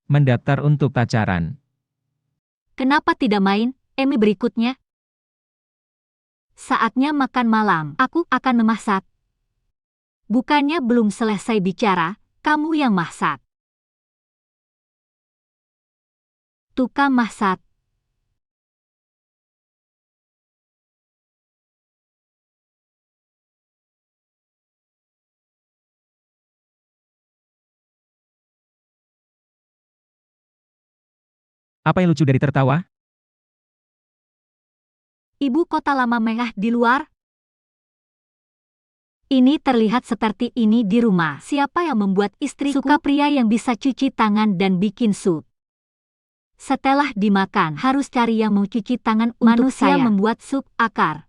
Mendaftar untuk pacaran. Kenapa tidak main, Emi berikutnya? Saatnya makan malam. Aku akan memasak. Bukannya belum selesai bicara, kamu yang masak. Tukang masak. Apa yang lucu dari tertawa? Ibu kota lama merah di luar? Ini terlihat seperti ini di rumah. Siapa yang membuat istriku? Suka pria yang bisa cuci tangan dan bikin sup. Setelah dimakan, harus cari yang mau cuci tangan untuk manusia saya. Membuat sup akar.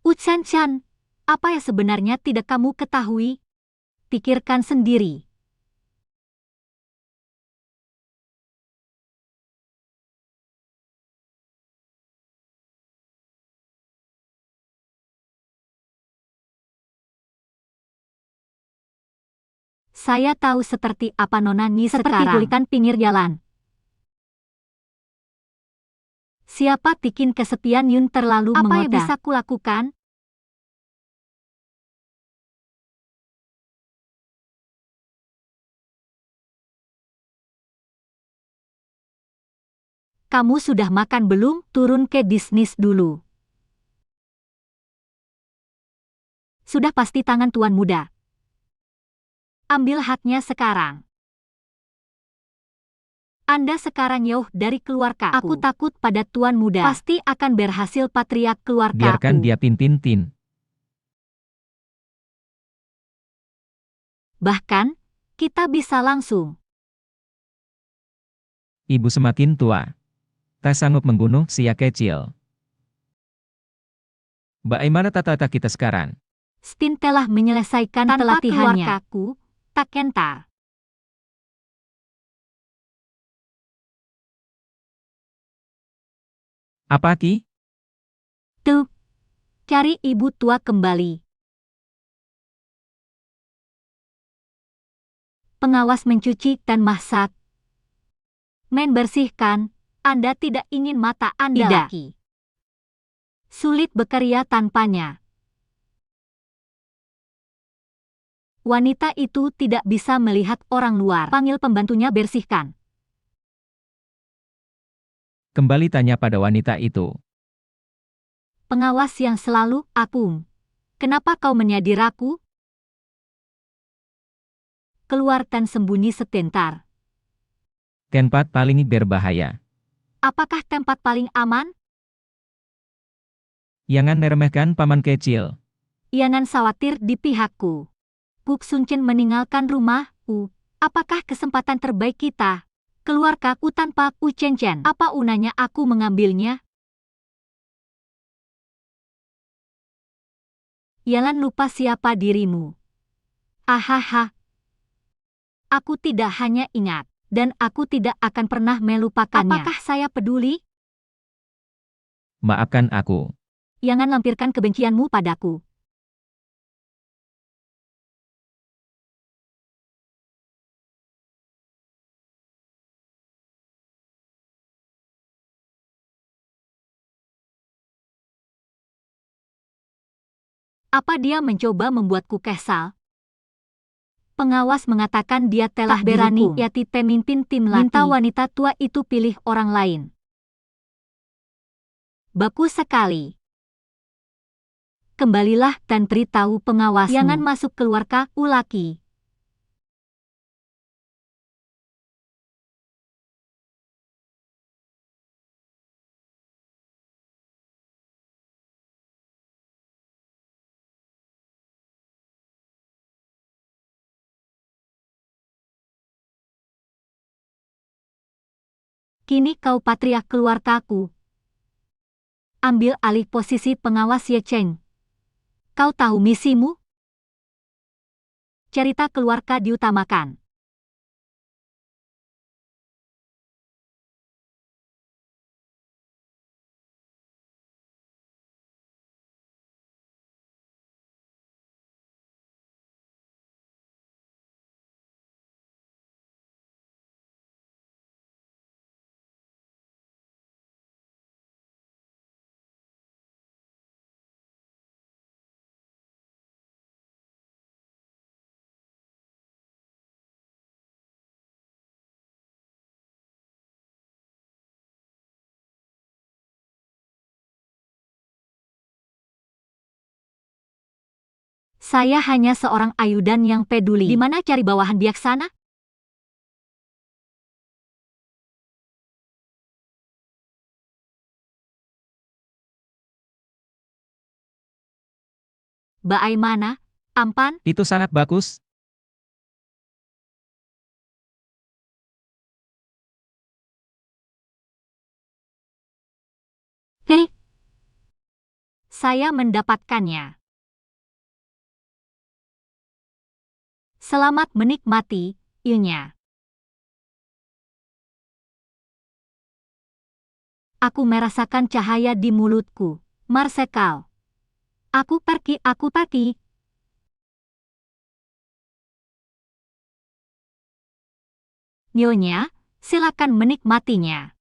Ucan-chan, apa yang sebenarnya tidak kamu ketahui? Pikirkan sendiri. Saya tahu seperti apa Nona Ni sekarang. Seperti gulikan pinggir jalan. Siapa bikin kesepian Yun terlalu menggoda? Apa yang bisa kulakukan? Kamu sudah makan belum? Turun ke bisnis dulu. Sudah pasti tangan tuan muda. Ambil haknya sekarang. Anda sekarang jauh dari keluarga aku. Aku takut pada Tuan Muda. Pasti akan berhasil patriark keluarga Biarkan aku. dia Tin. Bahkan, kita bisa langsung. Ibu semakin tua. Tak sanggup membunuh si kecil. Bagaimana tata kita sekarang? Stin telah menyelesaikan pelatihannya. Tanpa keluargaku, tak kentar. Apa Ki? Tuh, cari ibu tua kembali. Pengawas mencuci dan masak. Membersihkan, Anda tidak ingin mata Anda lagi. Sulit bekerja tanpanya. Wanita itu tidak bisa melihat orang luar. Panggil pembantunya bersihkan. Kembali tanya pada wanita itu. Pengawas yang selalu aku. Kenapa kau menyadir aku? Keluar dan sembunyi sebentar. Tempat paling berbahaya. Apakah tempat paling aman? Jangan meremehkan paman kecil. Jangan khawatir di pihakku. Puk Suncen meninggalkan rumah. Apakah kesempatan terbaik kita? Keluargaku tanpa Cencen. Apa unanya aku mengambilnya? Jangan lupa siapa dirimu. Ahaha. Aku tidak hanya ingat, dan aku tidak akan pernah melupakannya. Apakah saya peduli? Maafkan aku. Jangan lampirkan kebencianmu padaku. Apa dia mencoba membuatku kesal? Pengawas mengatakan dia telah berani yati pemimpin tim laki. Minta wanita tua itu pilih orang lain. Bagus sekali. Kembalilah dan beritahu pengawasmu. Jangan masuk keluarga laki. Kini kau patriark keluargaku. Ambil alih posisi pengawas Ye Cheng. Kau tahu misimu? Cerita keluarga diutamakan. Saya hanya seorang ayudan yang peduli. Di mana cari bawahan bijaksana? Bagaimana, Ampan? Itu sangat bagus. Hei, saya mendapatkannya. Selamat menikmati, ilnya. Aku merasakan cahaya di mulutku. Marsekal. Aku pergi. Nyonya, silakan menikmatinya.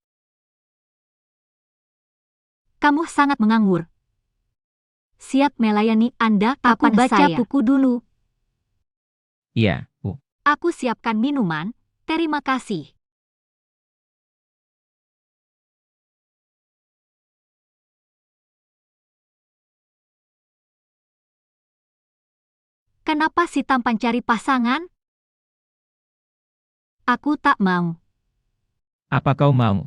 Kamu sangat menganggur. Siap melayani Anda kapan saya. Aku baca buku dulu. Iya, Aku siapkan minuman, terima kasih. Kenapa si tampan cari pasangan? Aku tak mau. Apa kau mau?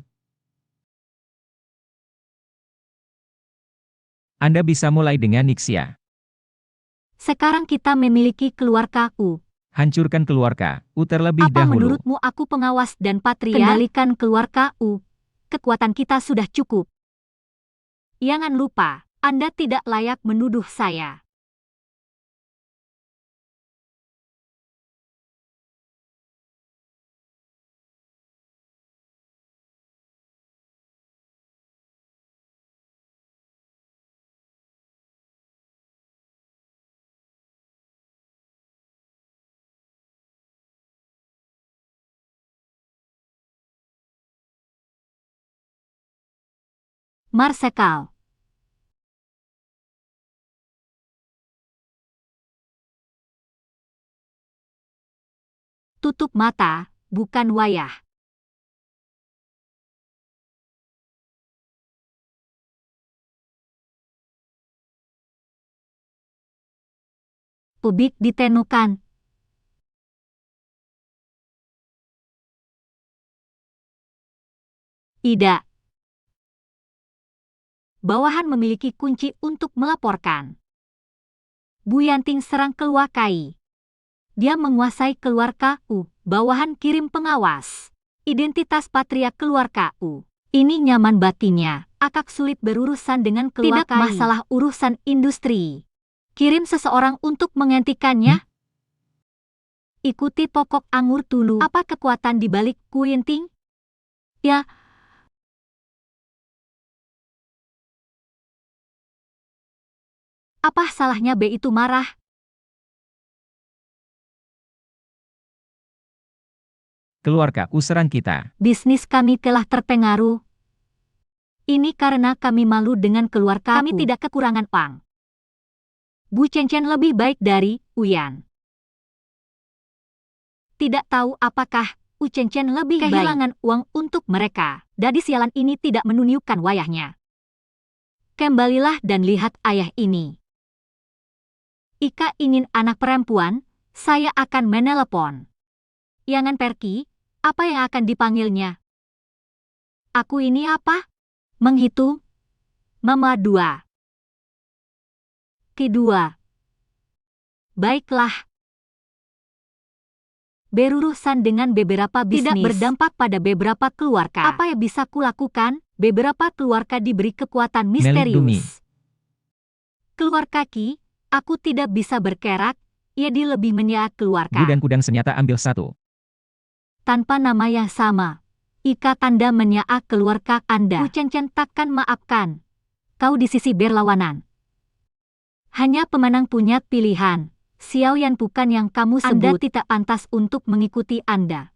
Anda bisa mulai dengan Nixia. Sekarang kita memiliki keluarga U. Hancurkan keluarga U terlebih Apa dahulu. menurutmu aku pengawas dan patria? Kendalikan keluarga U. Kekuatan kita sudah cukup. Jangan lupa, Anda tidak layak menuduh saya. Marsekal. Tutup mata, bukan wayah. Publik ditenukan. Tidak. Bawahan memiliki kunci untuk melaporkan. Bu Yanting serang keluarkai. Dia menguasai keluarga U. Bawahan kirim pengawas. Identitas patria keluarga U. Ini nyaman batinnya. Akak sulit berurusan dengan keluarga. Tidak masalah urusan industri. Kirim seseorang untuk menghentikannya. Ikuti pokok anggur dulu. Apa kekuatan di balik Bu Yanting? Ya. Apa salahnya B itu marah? Keluarga U serang kita. Bisnis kami telah terpengaruh. Ini karena kami malu dengan keluarga. Kami tidak kekurangan uang. Bu Chen lebih baik dari Uyan. Tidak tahu apakah U Chen lebih kehilangan uang untuk mereka. Gadis sialan ini tidak menunjukkan wayahnya. Kembalilah dan lihat ayah ini. Ika ingin anak perempuan, saya akan menelepon. Jangan pergi, apa yang akan dipanggilnya? Aku ini apa? Menghitung. Mama 2. Kedua. Baiklah. Berurusan dengan beberapa bisnis. Tidak berdampak pada beberapa keluarga. Apa yang bisa kulakukan? Beberapa keluarga diberi kekuatan misterius. Keluarga Ki, aku tidak bisa bergerak, jadi lebih menyak keluarga. Bu dan kudang senjata ambil satu. Tanpa nama yang sama. Ika tanda menyak keluarga Anda. Bu Chen takkan maafkan. Kau di sisi berlawanan. Hanya pemenang punya pilihan. Xiao Yan bukan yang kamu sebut. Anda tidak pantas untuk mengikuti Anda.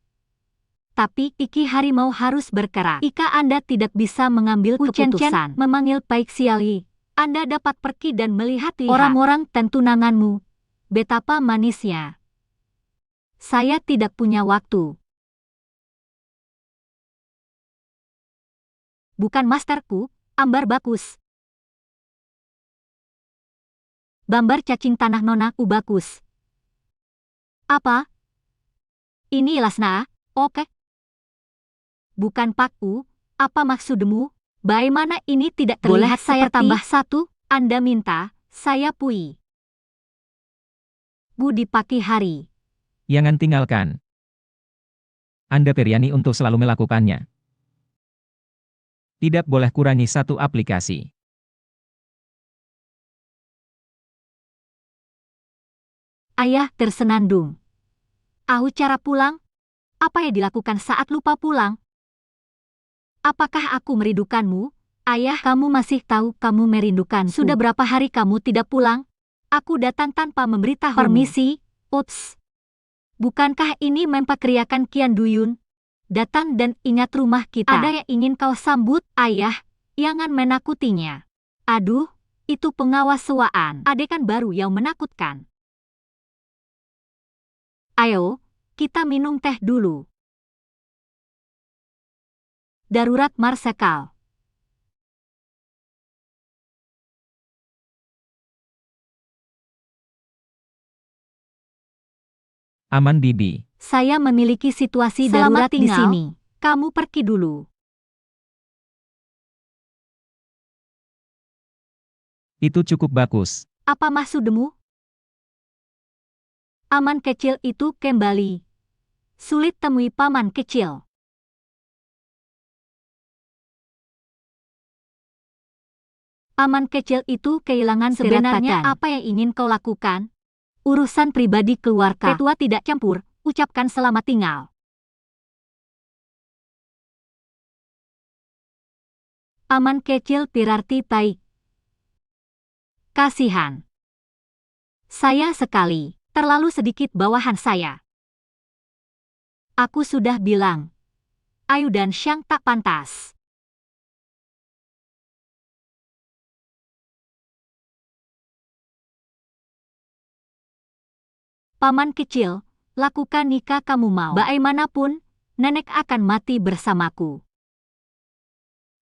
Tapi Iki Harimau harus bergerak. Ika Anda tidak bisa mengambil keputusan. Memanggil baik Xiaoli. Anda dapat pergi dan melihat orang-orang dan tunanganmu. Betapa manisnya. Saya tidak punya waktu. Bukan masterku, ambar bagus. Bambar cacing tanah nona u bagus. Apa? Ini Lasna, oke. Bukan Paku, apa maksudmu? Bagaimana ini tidak terlihat? Boleh saya tambah satu? Anda minta, saya pui. Bu di pagi hari. Jangan tinggalkan. Anda beriani untuk selalu melakukannya. Tidak boleh kurangi satu aplikasi. Ayah tersenandung. Aku cara pulang? Apa yang dilakukan saat lupa pulang? Apakah aku merindukanmu? Ayah, kamu masih tahu kamu merindukanku. Sudah berapa hari kamu tidak pulang? Aku datang tanpa memberitahu. Permisi, ups. Bukankah ini mempakriakan Kian Duyun? Datang dan ingat rumah kita. Ada yang ingin kau sambut, ayah. Jangan menakutinya. Aduh, itu pengawas suaan. Adegan baru yang menakutkan. Ayo, kita minum teh dulu. Darurat Marsekal. Aman Bibi. Saya memiliki situasi darurat di sini. Kamu pergi dulu. Itu cukup bagus. Apa maksudmu? Paman kecil itu kembali. Sulit temui paman kecil. Paman kecil itu kehilangan sebenarnya apa yang ingin kau lakukan? Urusan pribadi keluarga. Ketua tidak campur, ucapkan selamat tinggal. Paman kecil berarti baik. Kasihan. Saya sekali, terlalu sedikit bawahan saya. Aku sudah bilang, Ayu dan Xiang tak pantas. Paman kecil, lakukan nikah kamu mau. Bagaimanapun, nenek akan mati bersamaku.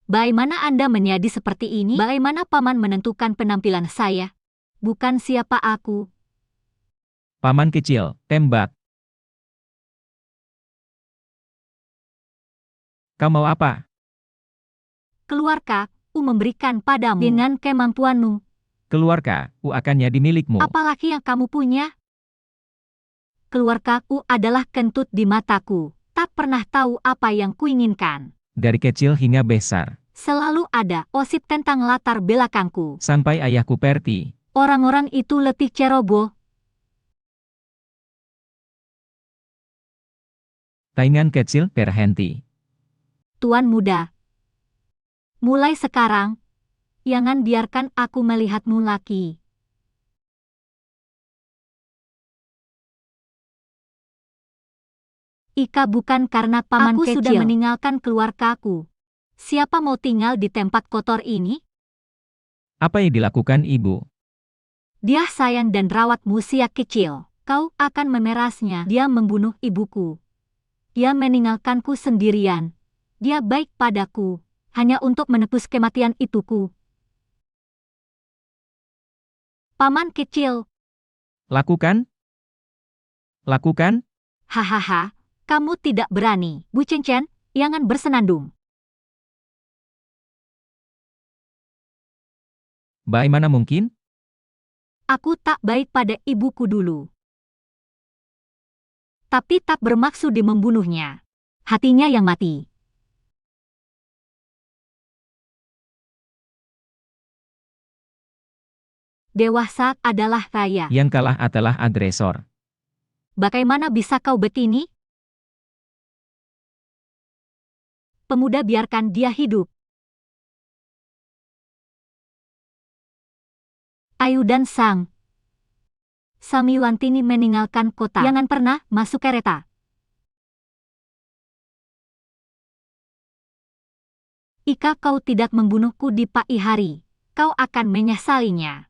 Bagaimana Anda menjadi seperti ini? Bagaimana paman menentukan penampilan saya? Bukan siapa aku. Paman kecil, tembak. Kau mau apa? Keluarga, memberikan padamu dengan kemampuanmu. Keluarga, akan jadi milikmu. Apalagi yang kamu punya? Keluargaku adalah kentut di mataku. Tak pernah tahu apa yang kuinginkan. Dari kecil hingga besar. Selalu ada gosip tentang latar belakangku. Sampai ayahku pergi. Orang-orang itu letih ceroboh. Taingan kecil berhenti. Tuan muda. Mulai sekarang, jangan biarkan aku melihatmu lagi. Ika bukan karena paman Aku kecil. sudah Meninggalkan keluargaku. Siapa mau tinggal di tempat kotor ini? Apa yang dilakukan ibu? Dia sayang dan rawatmu sejak kecil. Kau akan memerasnya. Dia membunuh ibuku. Dia meninggalkanku sendirian. Dia baik padaku, hanya untuk menebus kematian ituku. Paman kecil. Lakukan? Lakukan? Hahaha, kamu tidak berani. Bu Chen, jangan bersenandung. Bagaimana mungkin? Aku tak baik pada ibuku dulu. Tapi tak bermaksud di membunuhnya. Hatinya yang mati. Dewasa adalah kaya. Yang kalah adalah agresor. Bagaimana bisa kau begini? Pemuda, biarkan dia hidup. Ayu dan Sang. Samiwantini meninggalkan kota. Jangan pernah masuk kereta. Jika kau tidak membunuhku di pagi hari, kau akan menyesalinya.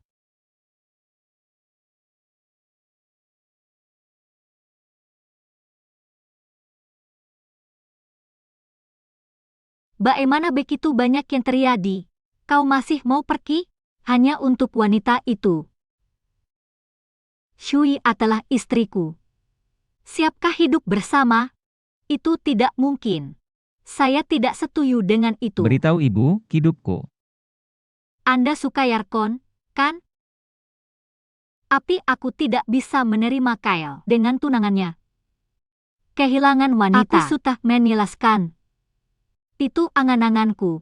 Bagaimana begitu banyak yang terjadi? Kau masih mau pergi? Hanya untuk wanita itu. Shui adalah istriku. Siapkah hidup bersama? Itu tidak mungkin. Saya tidak setuju dengan itu. Beritahu ibu, hidupku. Anda suka Yarkon, kan? Tapi aku tidak bisa menerima Kyle dengan tunangannya. Kehilangan wanita. Aku sudah menjelaskan. Itu angan-anganku.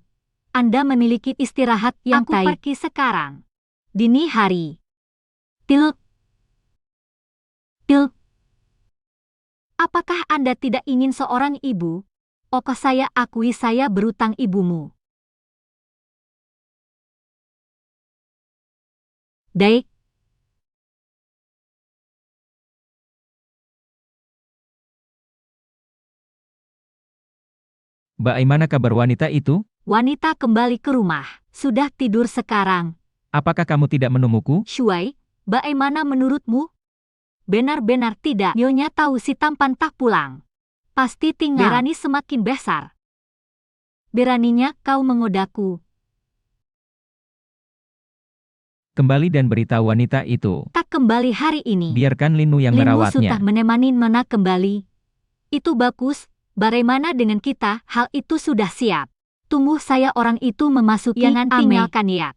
Anda memiliki istirahat yang baik. Aku pergi sekarang. Dini hari. Til. Apakah Anda tidak ingin seorang ibu? Oke, saya akui saya berutang ibumu. Dek. Bagaimana kabar wanita itu? Wanita kembali ke rumah. Sudah tidur sekarang. Apakah kamu tidak menemuku? Shuai, bagaimana menurutmu? Benar-benar tidak. Nyonya tahu si tampan tak pulang. Pasti tinggal. Berani semakin besar. Beraninya kau mengodaku. Kembali dan beritahu wanita itu. Tak kembali hari ini. Biarkan Linu yang Linu merawatnya. sudah menemani Nona kembali. Itu bagus. Bagaimana dengan kita? Hal itu sudah siap. Tunggu saya orang itu memasuki. Jangan tinggalkan ya.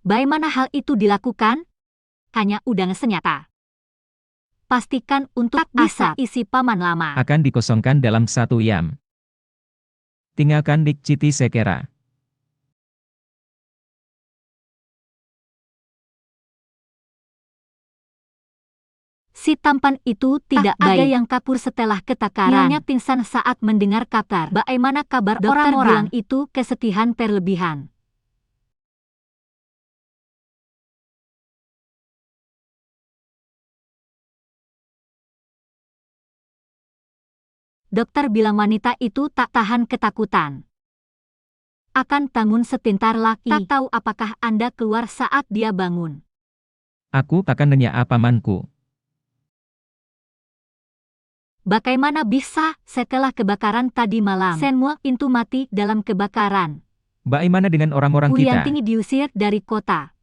Bagaimana hal itu dilakukan? Hanya udang senyata. Pastikan untuk bisa isi paman lama. Akan dikosongkan dalam 1 jam. Tinggalkan Dik Citi Sekera. Si tampan itu tidak baik. Ada yang kabur setelah ketakaran. Nyonya pingsan saat mendengar kabar. Bagaimana kabar dokter bilang itu kesetihan berlebihan. Dokter bilang wanita itu tak tahan ketakutan. Akan bangun sebentar lagi. Tak tahu apakah Anda keluar saat dia bangun. Aku takkan nanya apa manku. Bagaimana bisa setelah kebakaran tadi malam? Semua pintu mati dalam kebakaran. Bagaimana dengan orang-orang Bu kita? Yanti diusir dari kota.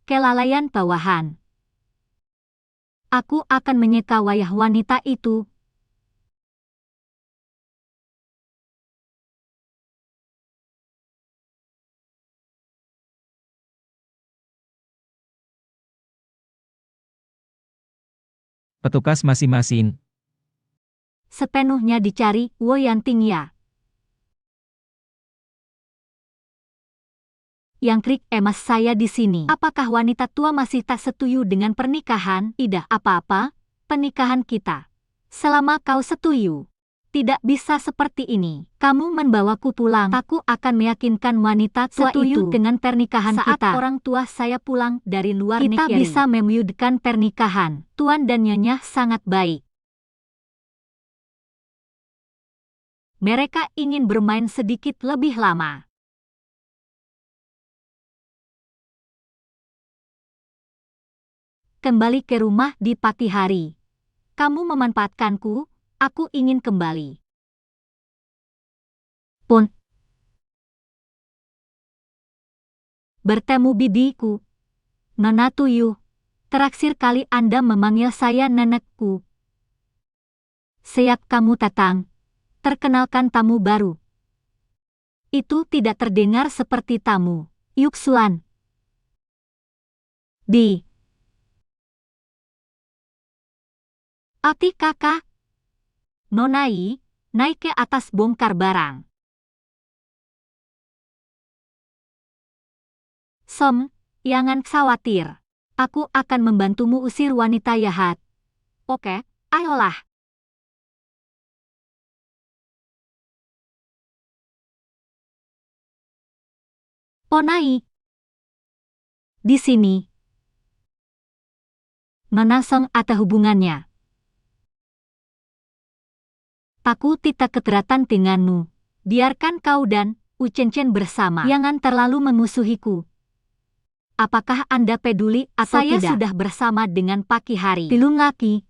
Kelalaian bawahan. Aku akan menyeka wayah wanita itu. Petugas masing-masing. Sepenuhnya dicari Wo Yanting ya. Yang krik emas saya di sini. Apakah wanita tua masih tak setuju dengan pernikahan? Tidak apa-apa, pernikahan kita. Selama kau setuju. Tidak bisa seperti ini. Kamu membawaku pulang. Aku akan meyakinkan wanita tua itu dengan pernikahan saat kita. Orang tua saya pulang dari luar negeri. Kita bisa mewujudkan pernikahan. Tuan dan Nyonya sangat baik. Mereka ingin bermain sedikit lebih lama. Kembali ke rumah di pagi hari. Kamu memanfaatkanku, aku ingin kembali. Pun. Bertemu bibiku. Nona Tuyuh. Terakhir kali Anda memanggil saya nenekku. Sejak kamu datang. Terkenalkan tamu baru. Itu tidak terdengar seperti tamu. Yuksuan. Di. Ati kakak. Nonai, naik ke atas bongkar barang. Som, jangan khawatir. Aku akan membantumu usir wanita jahat. Oke, ayolah. Ponai. Di sini. Nona Song ada hubungannya. Aku tidak keberatan denganmu. Biarkan kau dan Ucencen bersama. Jangan terlalu memusuhiku. Apakah Anda peduli atau tidak? Saya sudah bersama dengan pagi hari. Belum lagi.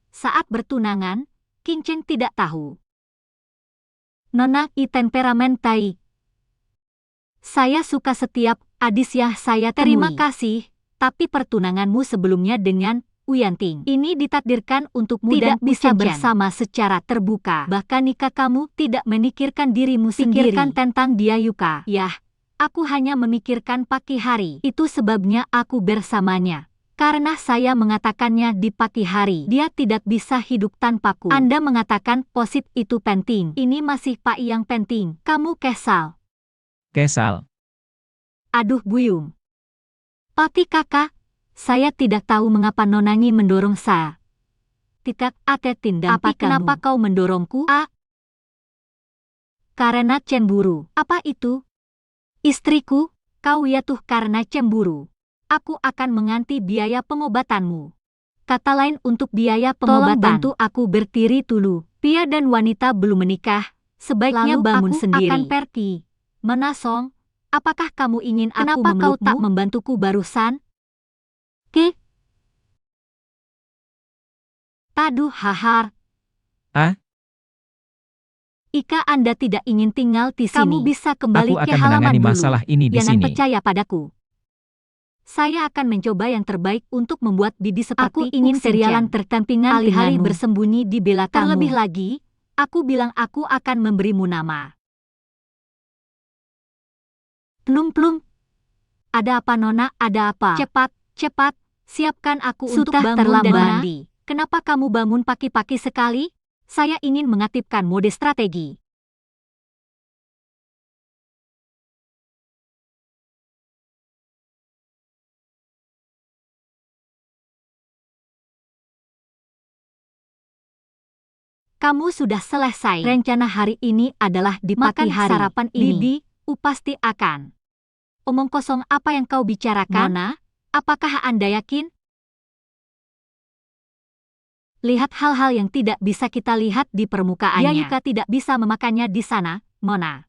Saat bertunangan, Kincen tidak tahu. Nona i temperamentai. Saya suka setiap adis yang saya temui. Terima kasih, tapi pertunanganmu sebelumnya dengan Uyanting ini ditakdirkan untukmu tidak dan bisa bersama secara terbuka. Bahkan nikah kamu tidak memikirkan dirimu sendiri. Pikirkan tentang dia Yuka. Yah, aku hanya memikirkan pagi hari. Itu sebabnya aku bersamanya. Karena saya mengatakannya di pagi hari. Dia tidak bisa hidup tanpaku. Anda mengatakan posit itu penting. Ini masih Pak yang penting. Kamu kesal. Kesal. Aduh Buyung. Papi kakak, saya tidak tahu mengapa Nonangi mendorong saya. Tidak ada tindakan. Apa kenapa kau mendorongku? Karena cemburu. Apa itu? Istriku, kau jatuh karena cemburu. Aku akan mengganti biaya pengobatanmu. Kata lain untuk biaya pengobatan. Tolong bantu aku berdiri dulu. Pria dan wanita belum menikah. Sebaiknya bangun sendiri. Akan pergi. Menasong, apakah kamu ingin aku memelukmu? Kenapa kau tak membantuku barusan? Taduh hahar. Jika Anda tidak ingin tinggal di sini, kamu bisa kembali Aku ke akan halaman menangani dulu. masalah ini di Jangan sini. percaya padaku. Saya akan mencoba yang terbaik untuk membuat Didi seperti aku ingin serialan tertampingan alih-alih bersembunyi di belakangmu. Terlebih lagi, aku bilang aku akan memberimu nama. Plum. Ada apa Nona, ada apa? Cepat, siapkan aku untuk bangun dan mandi. Kenapa kamu bangun pagi-pagi sekali? Saya ingin mengaktifkan mode strategi. Kamu sudah selesai. Rencana hari ini adalah di pagi hari. Sarapan ini. Didi, pasti akan. Omong kosong apa yang kau bicarakan? Nona, apakah Anda yakin? Lihat hal-hal yang tidak bisa kita lihat di permukaannya. Yayuka tidak bisa memakannya di sana, Mona.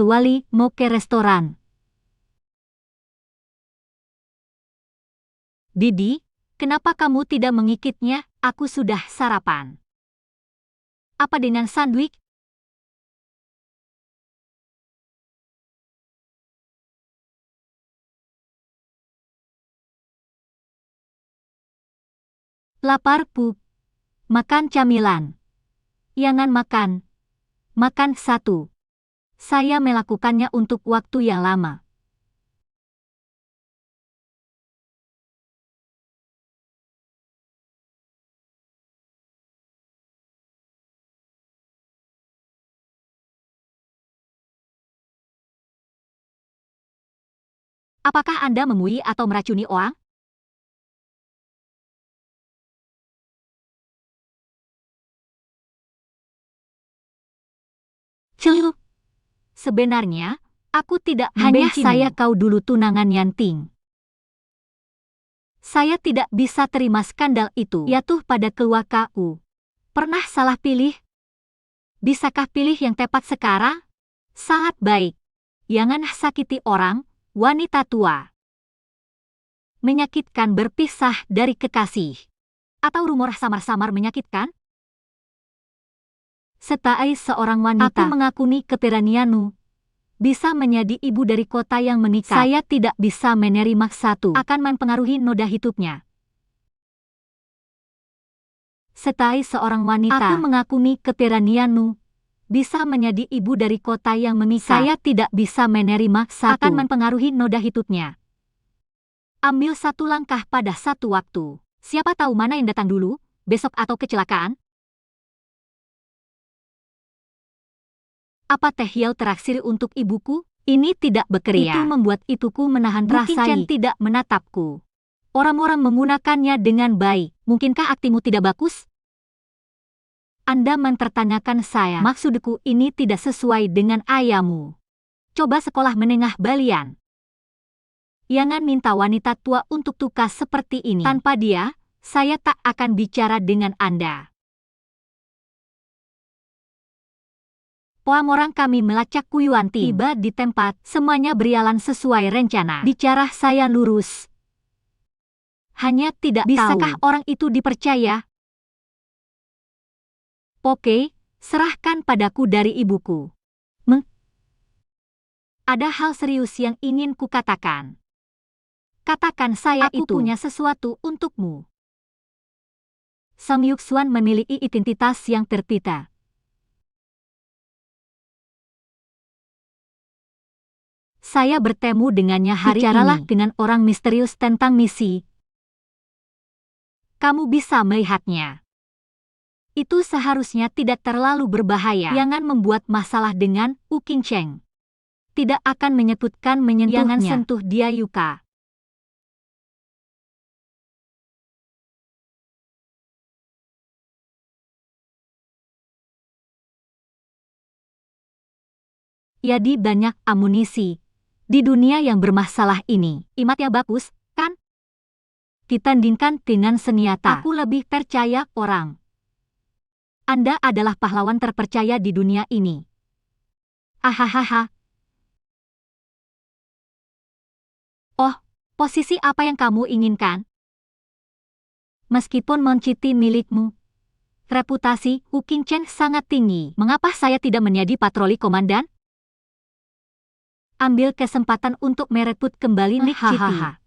Tuali mau ke restoran. Didi, kenapa kamu tidak mengikitnya? Aku sudah sarapan. Apa dengan sandwich? Lapar, Pup. Makan camilan. Jangan makan. Makan satu. Saya melakukannya untuk waktu yang lama. Apakah Anda memui atau meracuni orang? Celup. Sebenarnya, aku tidak membencimu. Hanya saya kau dulu tunangan Yanting. Saya tidak bisa terima skandal itu. Jatuh pada keluargaku. Pernah salah pilih? Bisakah pilih yang tepat sekarang? Sangat baik. Jangan sakiti orang, wanita tua. Menyakitkan berpisah dari kekasih. Atau rumor samar-samar menyakitkan? Setai seorang wanita. Aku mengakuni keberanianmu. Bisa menjadi ibu dari kota yang menikah. Saya tidak bisa menerima satu. Akan mempengaruhi noda hidupnya. Setai seorang wanita. Aku mengakuni keberanianmu. Bisa menjadi ibu dari kota yang menikah. Saya tidak bisa menerima satu. Akan mempengaruhi noda hidupnya. Ambil satu langkah pada satu waktu. Siapa tahu mana yang datang dulu, besok atau kecelakaan? Apa teh hiau terakhir untuk ibuku? Ini tidak bekerja. Itu membuat ituku menahan rasa. Mungkin tidak menatapku. Orang-orang menggunakannya dengan baik. Mungkinkah aktimu tidak bagus? Anda mempertanyakan saya. Maksudku ini tidak sesuai dengan ayahmu. Coba sekolah menengah balian. Jangan minta wanita tua untuk tugas seperti ini. Tanpa dia, saya tak akan bicara dengan Anda. Orang kami melacak Kuyuanti. Tiba di tempat, semuanya berjalan sesuai rencana. Bicara saya lurus. Hanya tidak bisakah tahu. Orang itu dipercaya? Oke, serahkan padaku dari ibuku. Ada hal serius yang ingin kukatakan. Katakan saya aku itu. Punya sesuatu untukmu. Sang Yuxuan memiliki identitas yang terpisah. Saya bertemu dengannya hari Bicaralah ini. Dengan orang misterius tentang misi. Kamu bisa melihatnya. Itu seharusnya tidak terlalu berbahaya. Jangan membuat masalah dengan Uking Cheng. Tidak akan menyebutkan menyentuhnya. Jangan sentuh dia Yuka. Jadi banyak amunisi. Di dunia yang bermasalah ini, imatnya bagus, kan? Ditandingkan dengan senjata. Aku lebih percaya orang. Anda adalah pahlawan terpercaya di dunia ini. Ahahaha. Oh, posisi apa yang kamu inginkan? Meskipun Monciti milikmu, reputasi Wu Qingchen sangat tinggi. Mengapa saya tidak menjadi patroli komandan? Ambil kesempatan untuk merekrut kembali Nick Chiti.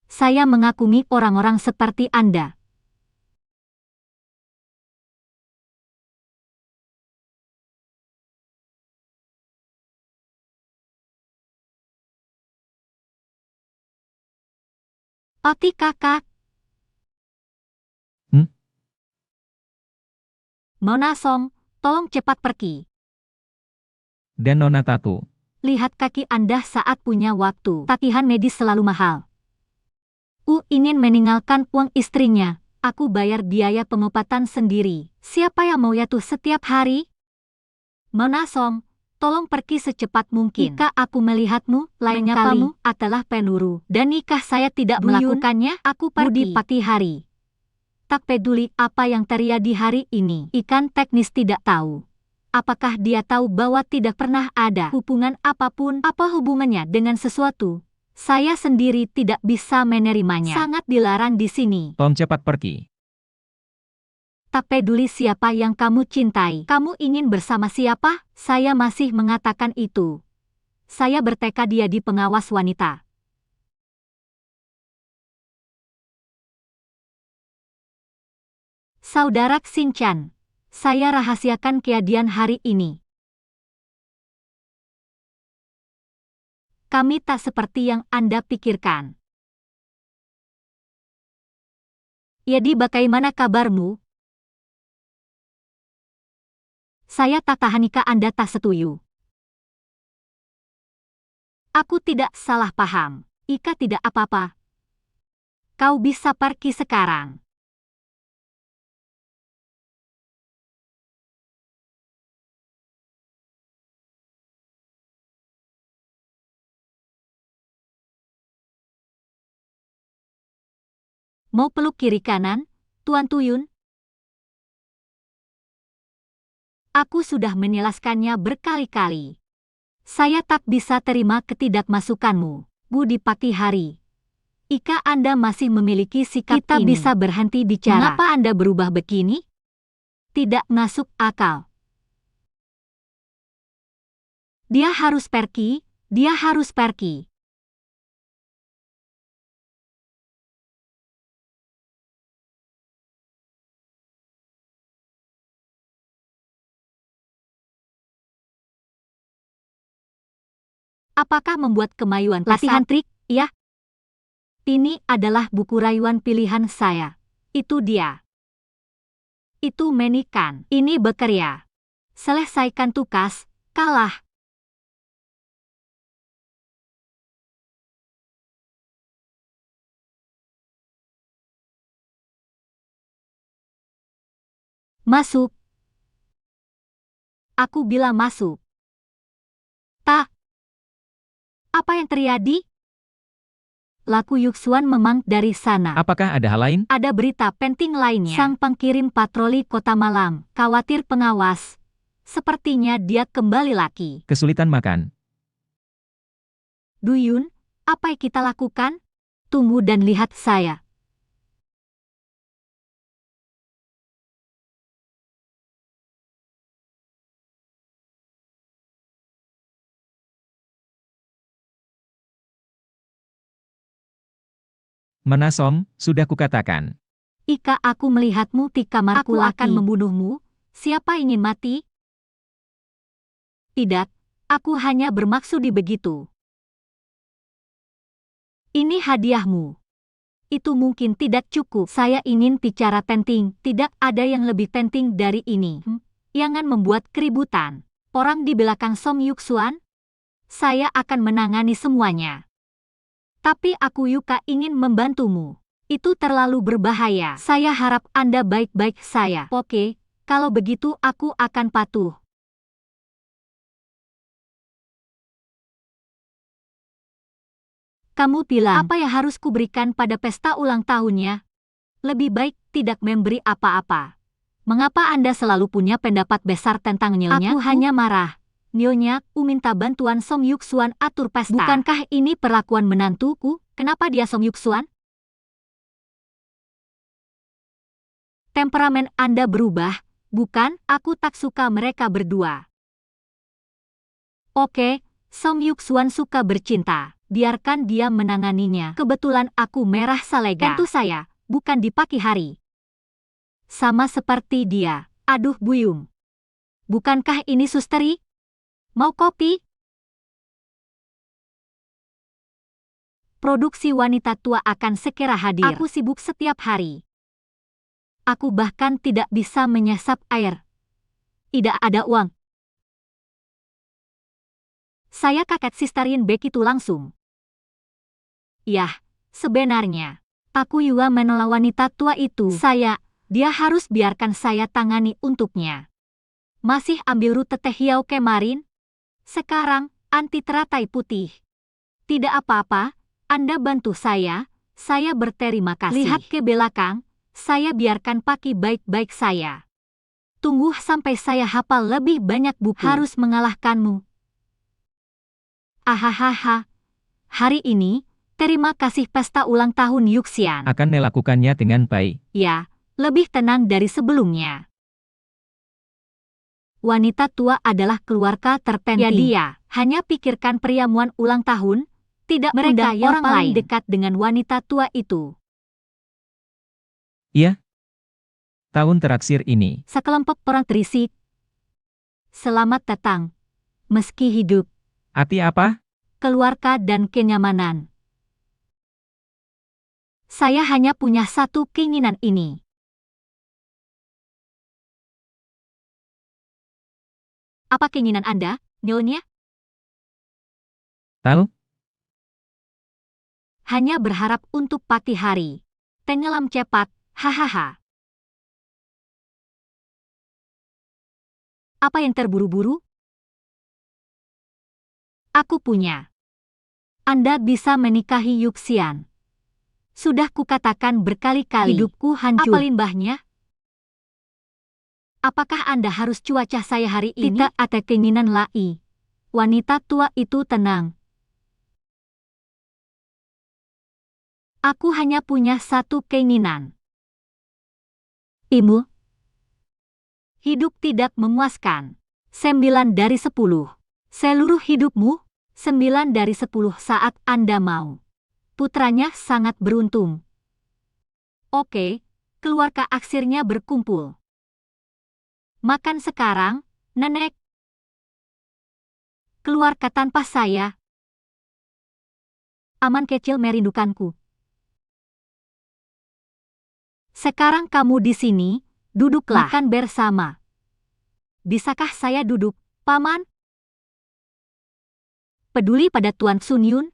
Saya mengagumi orang-orang seperti Anda. Oti kakak. Mona Song, tolong cepat pergi. Dan Nona Tatu. Lihat kaki Anda saat punya waktu. Tagihan medis selalu mahal. Ingin meninggalkan uang istrinya. Aku bayar biaya pengobatan sendiri. Siapa yang mau jatuh setiap hari? Mona Song, tolong pergi secepat mungkin. Jika aku melihatmu, lain kali adalah penuru. Dan jika saya tidak melakukannya, aku pergi di pagi hari. Tak peduli apa yang terjadi hari ini. Ikan teknis tidak tahu. Apakah dia tahu bahwa tidak pernah ada hubungan apapun? Apa hubungannya dengan sesuatu? Saya sendiri tidak bisa menerimanya. Sangat dilarang di sini. Tolong cepat pergi. Tak peduli siapa yang kamu cintai. Kamu ingin bersama siapa? Saya masih mengatakan itu. Saya bertekad jadi pengawas wanita. Saudara Xinchan, saya rahasiakan kejadian hari ini. Kami tak seperti yang Anda pikirkan. Jadi bagaimana kabarmu? Saya tak tahan jika Anda tak setuju. Aku tidak salah paham. Jika tidak apa-apa, kau bisa pergi sekarang. Mau peluk kiri kanan, Tuan Tuyun? Aku sudah menjelaskannya berkali-kali. Saya tak bisa terima ketidakmasukanmu, Bu, di pagi hari. Jika Anda masih memiliki sikap kita ini, bisa berhenti bicara. Mengapa Anda berubah begini? Tidak masuk akal. Dia harus pergi, dia harus pergi. Apakah membuat kemajuan latihan trik? Ya. Ini adalah buku rayuan pilihan saya. Itu dia. Itu menikan. Ini bekerja. Selesaikan tugas, kalah. Masuk. Aku bilang masuk. Tak. Apa yang terjadi? Laku Yuxuan memang dari sana. Apakah ada hal lain? Ada berita penting lainnya. Sang pengirim patroli kota malam, khawatir pengawas. Sepertinya dia kembali lagi. Kesulitan makan. Duyun, apa yang kita lakukan? Tunggu dan lihat saya. Menasom, sudah kukatakan. Jika aku melihatmu di kamarku akan membunuhmu. Siapa ingin mati? Tidak, aku hanya bermaksud begitu. Ini hadiahmu. Itu mungkin tidak cukup. Saya ingin bicara penting. Tidak ada yang lebih penting dari ini. Jangan membuat keributan. Orang di belakang Song Yuxuan? Saya akan menangani semuanya. Tapi aku juga ingin membantumu. Itu terlalu berbahaya. Saya harap Anda baik-baik saya. Oke, kalau begitu aku akan patuh. Kamu bilang apa yang harus kuberikan pada pesta ulang tahunnya? lebih baik tidak memberi apa-apa. Mengapa Anda selalu punya pendapat besar tentang Nyonya? Aku hanya marah. Nyonya, aku minta bantuan Song Yuxuan atur pesta. Bukankah ini perlakuan menantuku? Kenapa dia Song Yuxuan? Temperamen Anda berubah, bukan? Aku tak suka mereka berdua. Oke, Song Yuxuan suka bercinta. Biarkan dia menanganinya. Kebetulan aku merah salega. Tentu saya, bukan di pagi hari. Sama seperti dia. Aduh buyung. Bukankah ini susteri? Mau kopi? Produksi wanita tua akan segera hadir. Aku sibuk setiap hari. Aku bahkan tidak bisa menyesap air. Tidak ada uang. Saya kaget sisterin begitu langsung. Yah, sebenarnya, aku juga menolak wanita tua itu. Dia harus biarkan saya tangani untuknya. Masih ambil rute teh hiau kemarin? Sekarang, anti teratai putih. Tidak apa-apa, Anda bantu saya berterima kasih. Lihat ke belakang, saya biarkan pakai baik-baik saya. Tunggu sampai saya hafal lebih banyak buku. Harus mengalahkanmu. Ahahaha. Hari ini, terima kasih pesta ulang tahun Yuxian. Akan melakukannya dengan baik. Ya, lebih tenang dari sebelumnya. Wanita tua adalah keluarga terpenting. Ya dia, hanya pikirkan perjamuan ulang tahun, tidak mereka yang paling dekat dengan wanita tua itu. Iya. Tahun terakhir ini. Sekelompok orang terisik. Selamat datang. Meski hidup. Arti apa? Keluarga dan kenyamanan. Saya hanya punya satu keinginan ini. Apa keinginan Anda, Nyonya? Tahu? Hanya berharap untuk pagi hari. Tenggelam cepat, hahaha. Apa yang terburu-buru? Aku punya. Anda bisa menikahi Yuxian. Sudah kukatakan berkali-kali. Hidupku hancur. Apa limbahnya? Apakah Anda harus cuaca saya hari ini? Tidak ada keinginan lain. Wanita tua itu tenang. Aku hanya punya satu keinginan. Imu. Hidup tidak memuaskan. 9 dari 10. Seluruh hidupmu, 9 dari 10 saat Anda mau. Putranya sangat beruntung. Oke, keluarga akhirnya berkumpul. Makan sekarang, nenek. Keluarga tanpa saya. Aman kecil merindukanku. Sekarang kamu di sini, duduklah. Makan bersama. Bisakah saya duduk, Paman? Peduli pada Tuan Sun Yun?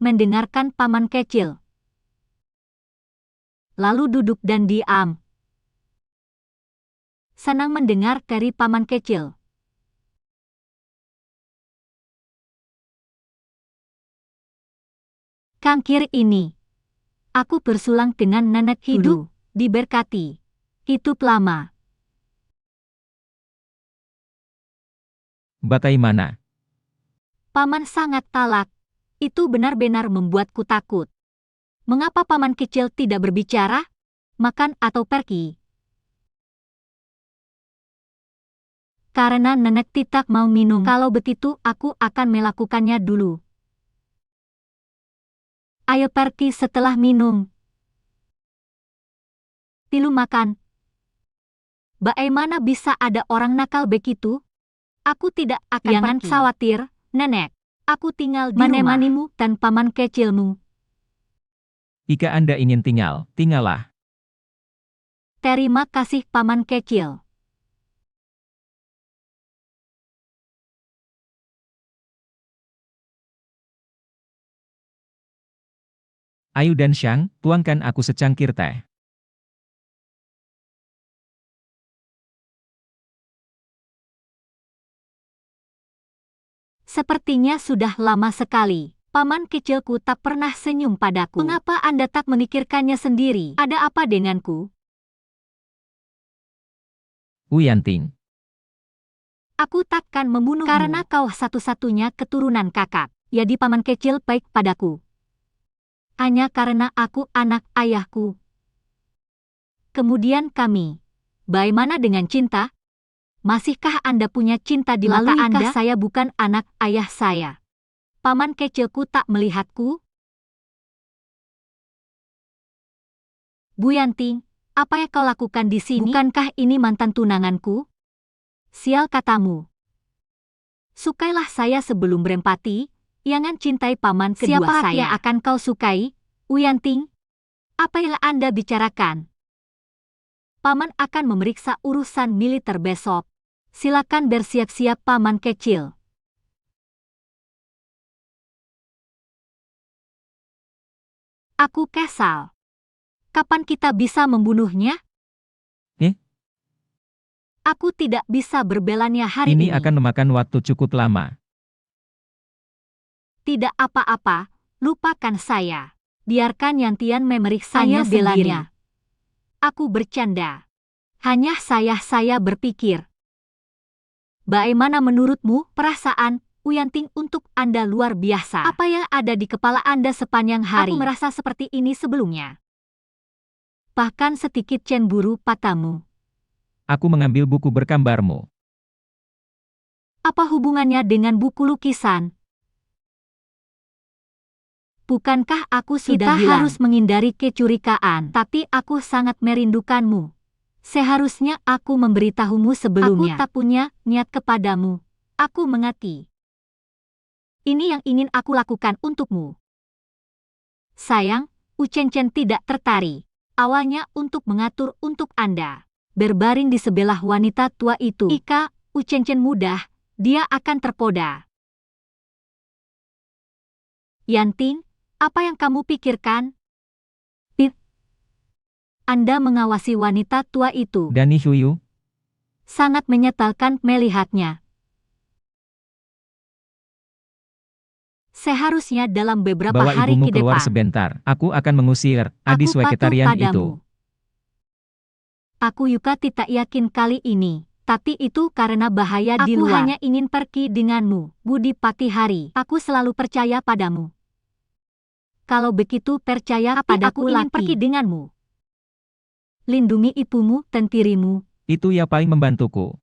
Mendengarkan Paman kecil. Lalu duduk dan diam. Senang mendengar dari Paman kecil. Kangkir ini. Aku bersulang dengan nenek hidup, diberkati. Hidup lama. Bagaimana? Paman sangat talak. Itu benar-benar membuatku takut. Mengapa Paman kecil tidak berbicara? Makan atau pergi? Karena nenek tidak mau minum. Kalau begitu aku akan melakukannya dulu. Ayo pergi setelah minum. Pilu makan. Bagaimana bisa ada orang nakal begitu? Aku tidak akan Jangan pergi. Khawatir, nenek. Aku tinggal di menemanimu dan paman kecilmu. Jika Anda ingin tinggal, tinggallah. Terima kasih paman kecil. Ayu dan Shang, tuangkan aku secangkir teh. Sepertinya sudah lama sekali. Paman kecilku tak pernah senyum padaku. Mengapa Anda tak memikirkannya sendiri? Ada apa denganku? Wu Yanting. Aku takkan membunuhmu karena kau satu-satunya keturunan kakak. Jadi paman kecil baik padaku. Hanya karena aku anak ayahku. Kemudian kami. Bagaimana dengan cinta? Masihkah Anda punya cinta di mata Anda? Saya bukan anak ayah saya. Paman kecilku tak melihatku? Bu Yanting, apa yang kau lakukan di sini? Bukankah ini mantan tunanganku? Sial katamu. Sukailah saya sebelum berempati, jangan cintai paman kedua saya. Siapa yang akan kau sukai, Wu Yanting? Apa yang Anda bicarakan? Paman akan memeriksa urusan militer besok. Silakan bersiap-siap paman kecil. Aku kesal. Kapan kita bisa membunuhnya? Aku tidak bisa berbelanya hari ini. Ini akan memakan waktu cukup lama. Tidak apa-apa, lupakan saya. Biarkan Yantian memeriksanya sendiri. Aku bercanda. Hanya saya berpikir. Bagaimana menurutmu perasaan Wu Yanting untuk Anda luar biasa? Apa yang ada di kepala Anda sepanjang hari? Aku merasa seperti ini sebelumnya. Bahkan sedikit cemburu padamu. Aku mengambil buku bergambarmu. Apa hubungannya dengan buku lukisan? Bukankah aku sudah bilang harus menghindari kecurigaan, tapi aku sangat merindukanmu. Seharusnya aku memberitahumu sebelumnya. Aku tak punya niat kepadamu. Aku mengerti. Ini yang ingin aku lakukan untukmu. Sayang, Wu Chenchen tidak tertarik. Awalnya untuk mengatur untuk Anda. Berbaring di sebelah wanita tua itu. Jika Wu Chenchen mudah, dia akan terpoda. Yanting, apa yang kamu pikirkan? Pip. Anda mengawasi wanita tua itu. Dani Huyu. Sangat menyesalkan melihatnya. Seharusnya dalam beberapa Bawa hari ibumu ke keluar depan. sebentar. Aku akan mengusir Aku adis patuh vegetarian padamu. itu. Aku juga tidak yakin kali ini, tapi itu karena bahaya di luar. Aku hanya ingin pergi denganmu, Budi Pati Hari. Aku selalu percaya padamu. Kalau begitu percaya padaku, aku ingin pergi denganmu. Lindungi ibumu dan dirimu. Itu yang paling membantuku.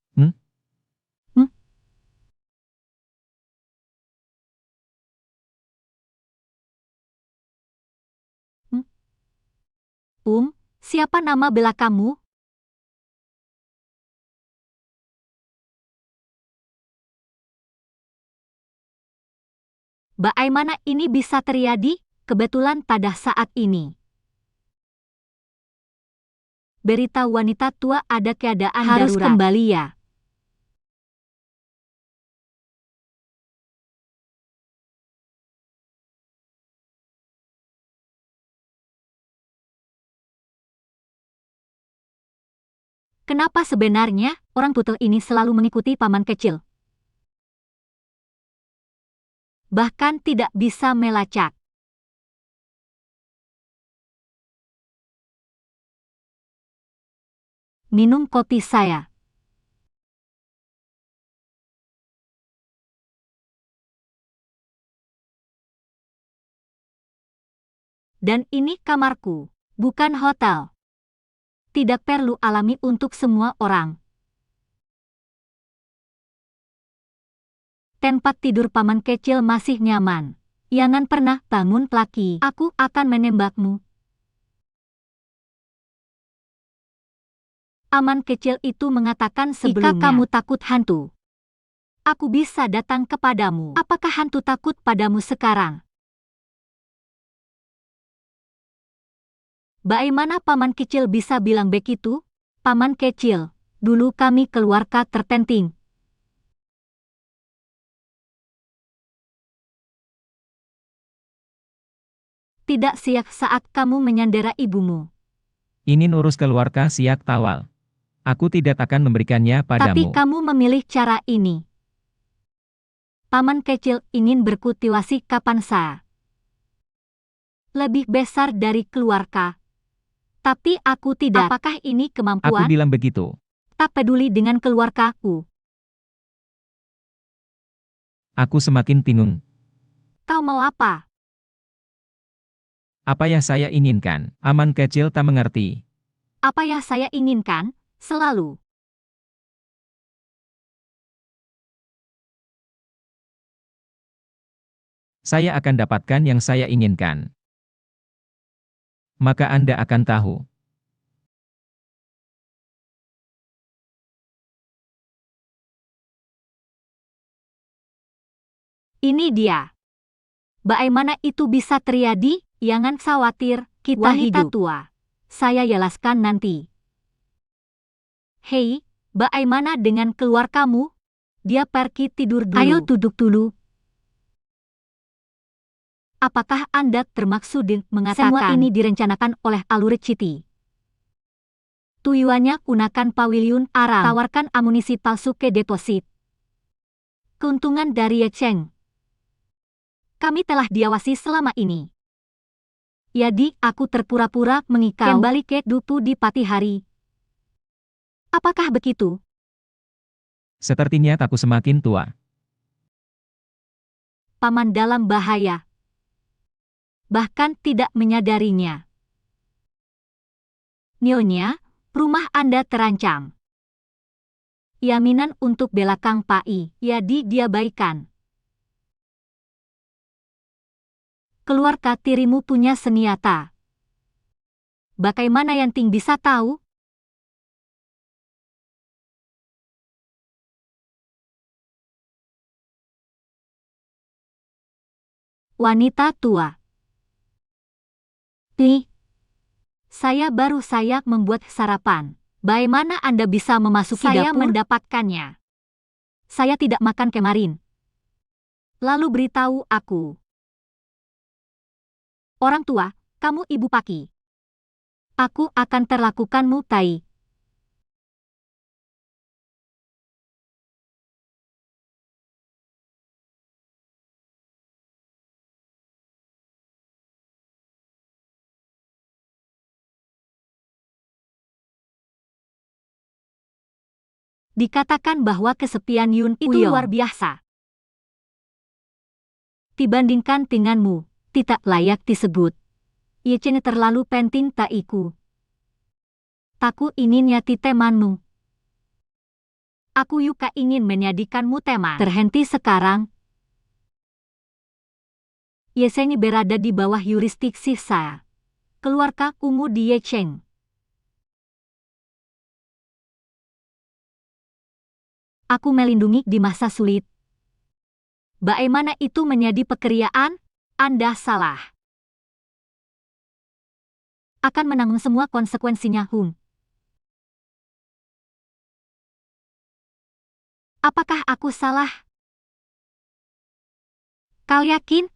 Siapa nama belakangmu? Bagaimana ini bisa terjadi? Kebetulan pada saat ini. Berita wanita tua ada keadaan harus darurat. Kembali ya. Kenapa sebenarnya orang putel ini selalu mengikuti paman kecil? Bahkan tidak bisa melacak. Minum kopi saya. Dan ini kamarku, bukan hotel. Tidak perlu alami untuk semua orang. Tempat tidur paman kecil masih nyaman. Jangan pernah bangun lagi. Aku akan menembakmu. Aman kecil itu mengatakan sebelumnya. Jika kamu takut hantu, aku bisa datang kepadamu. Apakah hantu takut padamu sekarang? Bagaimana paman kecil bisa bilang begitu? Paman kecil, dulu kami keluarga terpenting. Tidak siap saat kamu menyandera ibumu. Ini urus keluarga siak tawal. Aku tidak akan memberikannya padamu. Tapi kamu memilih cara ini. Paman kecil ingin berkultivasi kapansa. Lebih besar dari keluarga. Tapi aku tidak. Apakah ini Aku kemampuan? bilang begitu. Tak peduli dengan keluargaku. Aku semakin bingung. Kau mau apa? Apa yang saya inginkan? Aman kecil tak mengerti. Apa yang saya inginkan, selalu. Saya akan dapatkan yang saya inginkan. Maka Anda akan tahu. Ini dia. Bagaimana itu bisa terjadi? Jangan khawatir, kita wanita hidup. tua. Saya jelaskan nanti. Hei, bagaimana dengan keluargamu? Dia pergi tidur dulu. Ayo duduk dulu. Apakah Anda termaksud mengatakan semua ini direncanakan oleh Alureciti? Tujuannya gunakan pavilion Aram, tawarkan amunisi palsu ke deposit. Keuntungan dari Yecheng. Kami telah diawasi selama ini. Jadi aku terpura-pura mengikau kembali ke dupu di pagi hari. Apakah begitu? Sepertinya aku semakin tua. Paman dalam bahaya. Bahkan tidak menyadarinya. Nyonya, rumah Anda terancam. Jaminan untuk belakang Pai, jadi dia baikan. Keluarga tirimu punya senjata. Bagaimana Yanting bisa tahu? Wanita tua. Saya baru membuat sarapan. Bagaimana Anda bisa memasuki dapur? Saya mendapatkannya. Saya tidak makan kemarin. Lalu beritahu aku. Orang tua, kamu ibu Paki. Aku akan terlakukanmu, Tai. Dikatakan bahwa kesepian Yun itu luar biasa. Dibandingkan denganmu, tidak layak disebut. Yechen terlalu penting taiku. Taku ingin nyati temanmu. Aku juga ingin menjadikanmu teman. Terhenti sekarang. Yechen berada di bawah yurisdiksi saya. Keluarga ungu di Yechen. Aku melindungi di masa sulit. Bagaimana itu menjadi pekerjaan? Anda salah. Akan menanggung semua konsekuensinya, Hung. Apakah aku salah? Kau yakin?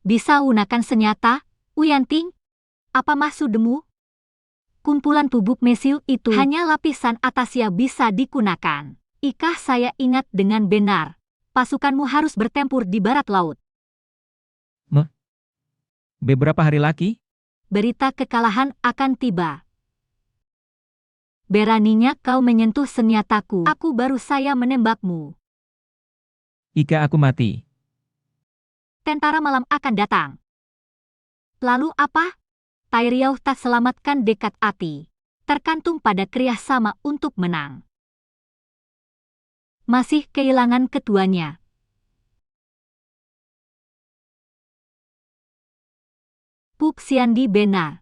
Bisa gunakan senjata, Uyanting? Apa maksudmu? Kumpulan bubuk mesil itu hanya lapisan atas yang bisa digunakan. Jika saya ingat dengan benar, pasukanmu harus bertempur di barat laut. Beberapa hari lagi? Berita kekalahan akan tiba. Beraninya kau menyentuh senjataku. Aku baru saya menembakmu. Jika aku mati. Tentara malam akan datang. Lalu apa? Tai Riau tak selamatkan dekat hati. Tergantung pada kerjasama untuk menang. Masih kehilangan keduanya. Puk Siandi benar.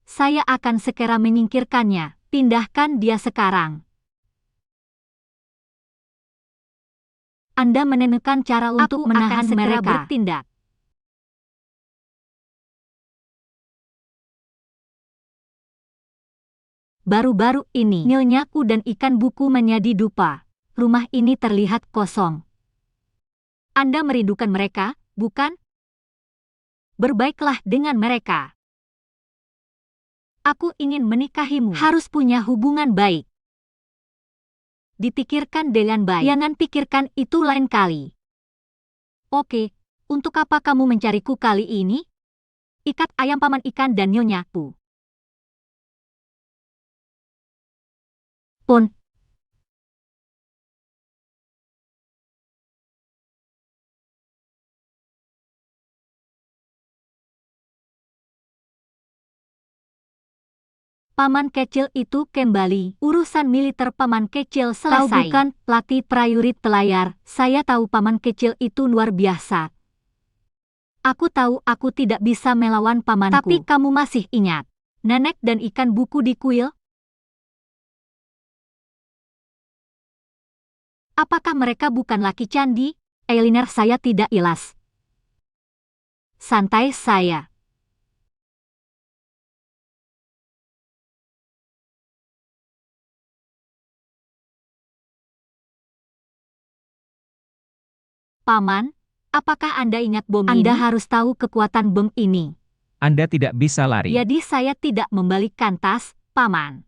Saya akan segera menyingkirkannya. Pindahkan dia sekarang. Anda menemukan cara untuk menahan mereka. Bertindak. Baru-baru ini, nyonyaku dan ikan buku menjadi dupa. Rumah ini terlihat kosong. Anda merindukan mereka, bukan? Berbaiklah dengan mereka. Aku ingin menikahimu. Harus punya hubungan baik. dipikirkan dengan baik. Jangan pikirkan itu lain kali. Oke, untuk apa kamu mencariku kali ini? Ikat ayam paman ikan dan nyonyaku. Pun. Paman kecil itu kembali. Urusan militer paman kecil selesai. Kau bukan latih prajurit pelayar. Saya tahu paman kecil itu luar biasa. Aku tahu aku tidak bisa melawan pamanku. Tapi kamu masih ingat nenek dan ikan buku di kuil? Apakah mereka bukan laki candi? Eiliner, saya tidak ilas. Santai saya. Paman, apakah Anda ingat bom ini? Anda harus tahu kekuatan bom ini. Anda tidak bisa lari. Jadi saya tidak membalikkan tas, Paman.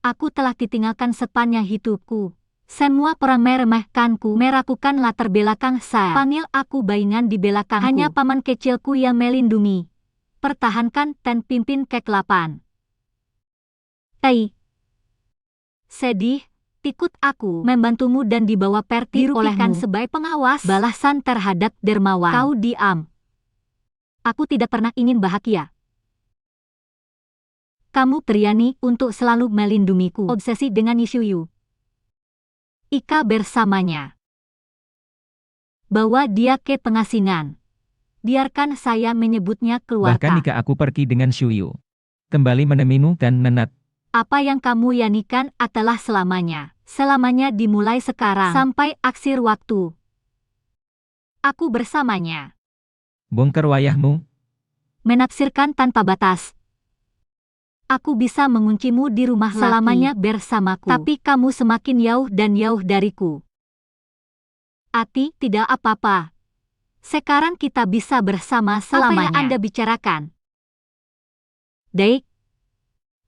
Aku telah ditinggalkan sepanjang hidupku. Semua orang meremehkanku, meragukan latar belakang saya. Panggil aku bayangan di belakangku. Hanya paman kecilku yang melindungi. Pertahankan dan pimpin kegelapan. Sedih. Ikut aku membantumu dan dibawa Perti olehmu sebagai pengawas balasan terhadap dermawan. Kau diam. Aku tidak pernah ingin bahagia. Kamu berani untuk selalu melindungiku. Obsesi dengan Yishuyu. Ika bersamanya. Bawa dia ke pengasingan. Biarkan saya menyebutnya keluarga. Bahkan jika aku pergi dengan Shuyu. Kembali meneminu dan Nenat. Apa yang kamu yanikan adalah selamanya. Selamanya dimulai sekarang sampai akhir waktu. Aku bersamanya. Bongkar wayahmu. Menafsirkan tanpa batas. Aku bisa menguncimu di rumah selamanya bersamaku. Tapi kamu semakin jauh dan jauh dariku. Ati, tidak apa-apa. Sekarang kita bisa bersama selamanya. Apa yang Anda bicarakan? Dek.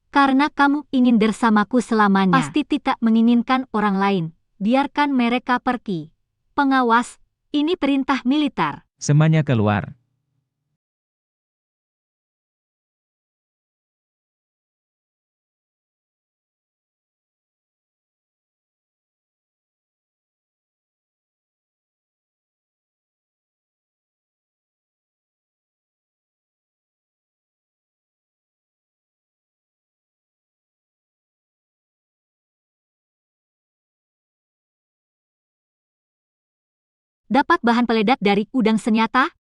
Karena kamu ingin bersamaku selamanya. Pasti tidak menginginkan orang lain. Biarkan mereka pergi. Pengawas, ini perintah militer. Semuanya keluar. Dapat bahan peledak dari udang senjata?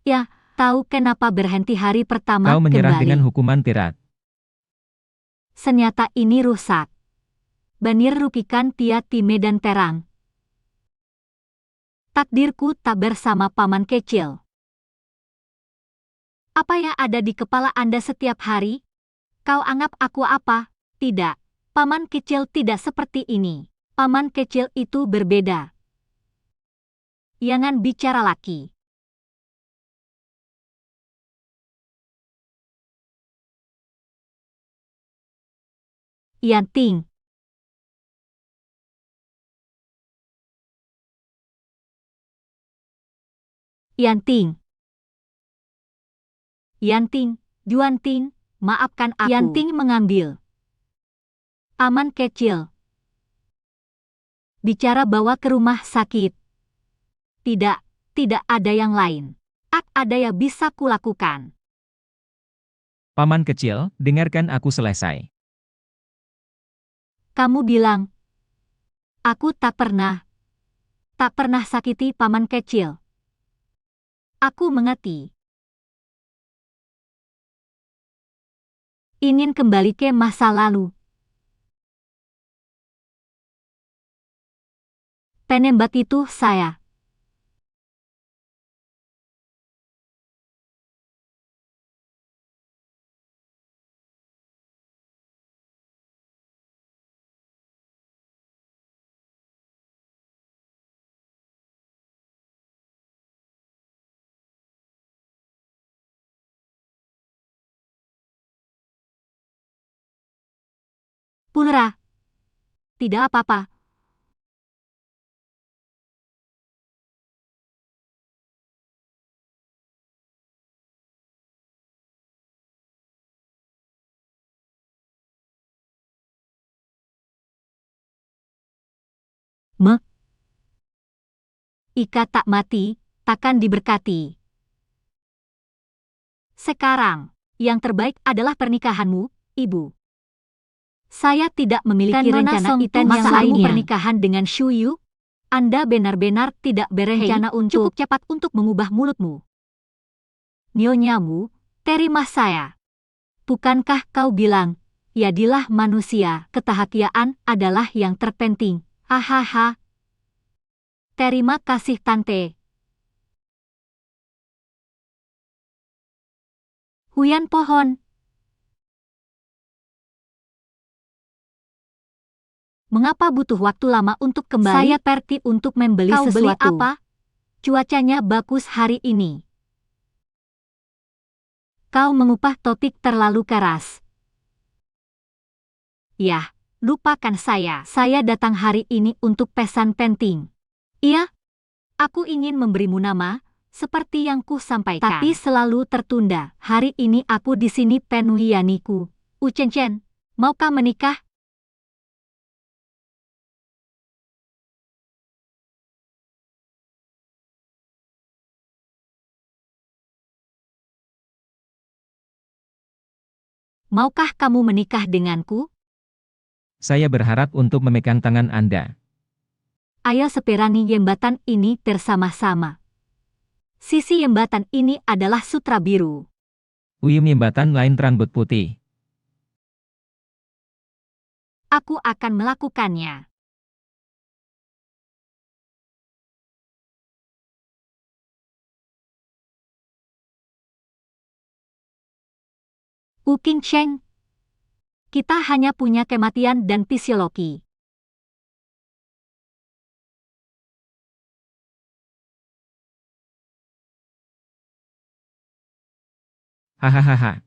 Ya, tahu kenapa berhenti hari pertama Kau menyerah kembali. dengan hukuman tirat. Senjata ini rusak. Banir rupikan dia di medan perang. Takdirku tak bersama paman kecil. Apa yang ada di kepala Anda setiap hari? Kau anggap aku apa? Tidak. Paman kecil tidak seperti ini. Paman kecil itu berbeda. Jangan bicara lagi. Yanting. Yanting. Yanting, Juanting, maafkan aku. Yanting mengambil. Paman kecil. Bicara bawa ke rumah sakit. Tidak, tidak ada yang lain. Ada yang bisa kulakukan. Paman kecil, dengarkan aku selesai. Kamu bilang, aku tak pernah sakiti paman kecil. Aku mengerti. Ingin kembali ke masa lalu. Penembak itu saya. Pulra. Tidak apa-apa. Ika tak mati, takkan diberkati. Sekarang, yang terbaik adalah pernikahanmu, Ibu. Saya tidak memiliki rencana itu yang lainnya. Pernikahan dengan Shu Yu? Anda benar-benar tidak berencana cukup cepat untuk mengubah mulutmu. Nyonyamu, terima saya. Bukankah kau bilang, jadilah manusia, kebahagiaan adalah yang terpenting. Hahaha. Terima kasih Tante. Huyan pohon. Mengapa butuh waktu lama untuk kembali? Saya pergi untuk membeli sesuatu. Beli apa? Cuacanya bagus hari ini. Kau mengupah topik terlalu keras. Yah, lupakan saya. Saya datang hari ini untuk pesan penting. Iya, aku ingin memberimu nama, seperti yang ku sampaikan. Tapi selalu tertunda. Hari ini aku di sini penuhi yaniku. Chen, maukah menikah? Maukah kamu menikah denganku? Saya berharap untuk memegang tangan Anda. Ayo seperani jembatan ini bersama-sama. Sisi jembatan ini adalah sutra biru. Jembatan lain rambut putih. Aku akan melakukannya. King Cheng. Kita hanya punya kematian dan fisiologi. Hahaha.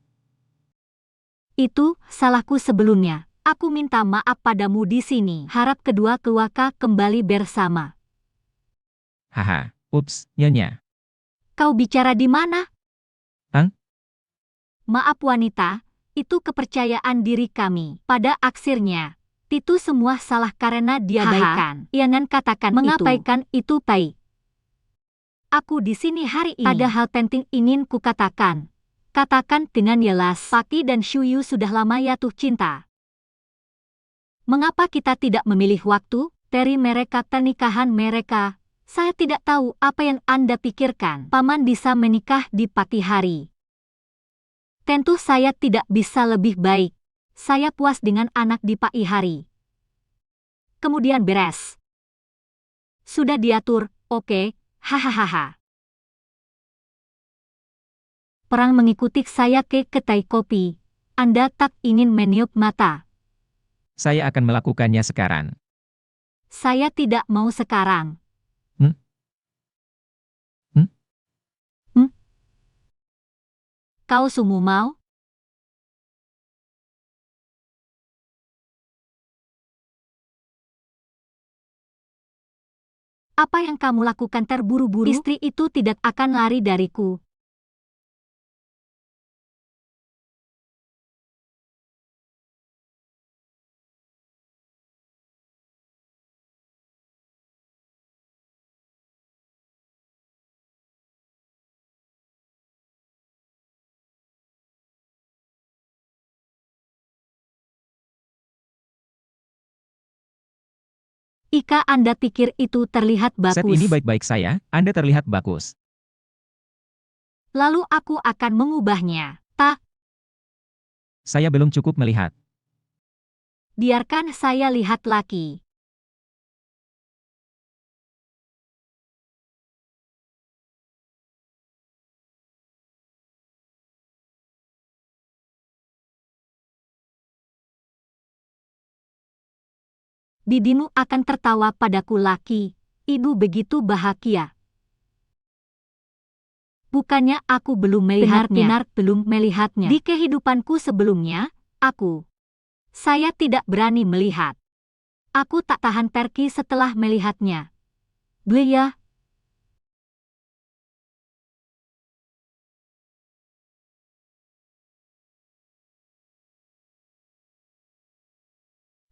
Itu salahku sebelumnya. Aku minta maaf padamu di sini. Harap kedua keluarga kembali bersama. Haha. Ups, nyonya. Kau bicara di mana? Maaf wanita, itu kepercayaan diri kami. Pada akhirnya, itu semua salah karena diabaikan. Jangan katakan mengabaikan itu baik. Aku di sini hari ini. Ada hal penting ingin kukatakan. Katakan dengan jelas. Paki dan Shu Yu sudah lama jatuh cinta. Mengapa kita tidak memilih waktu dari mereka pernikahan mereka? Saya tidak tahu apa yang Anda pikirkan. Paman bisa menikah di pagi hari. Tentu saya tidak bisa lebih baik. Saya puas dengan anak di pagi hari. Kemudian beres. Sudah diatur, oke, hahaha. Perang mengikuti saya ke kedai kopi. Anda tak ingin meniup mata. Saya akan melakukannya sekarang. Saya tidak mau sekarang. Kau sumu mau? Apa yang kamu lakukan terburu-buru? Istri itu tidak akan lari dariku. Ika Anda pikir itu terlihat bagus. Set ini baik-baik saya, Anda terlihat bagus. Lalu aku akan mengubahnya. Tak. Saya belum cukup melihat. Biarkan saya lihat lagi. Bibimu akan tertawa padaku lagi. Ibu begitu bahagia. Bukannya aku belum melihatnya. Benar-benar belum melihatnya. Di kehidupanku sebelumnya, aku Saya tidak berani melihat. Aku tak tahan pergi setelah melihatnya. Beliau.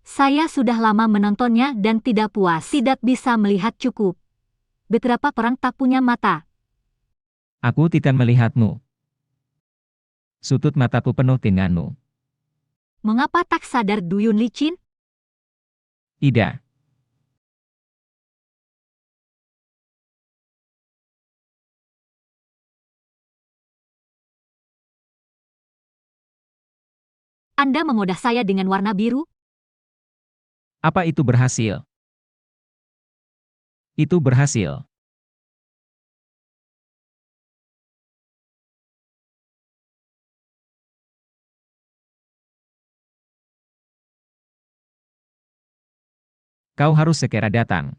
Saya sudah lama menontonnya dan tidak puas. Tidak bisa melihat cukup. Beberapa orang tak punya mata. Aku tidak melihatmu. Sudut mataku penuh denganmu. Mengapa tak sadar Duyun licin? Tidak. Anda mengodah saya dengan warna biru? Apa itu berhasil? Itu berhasil. Kau harus segera datang.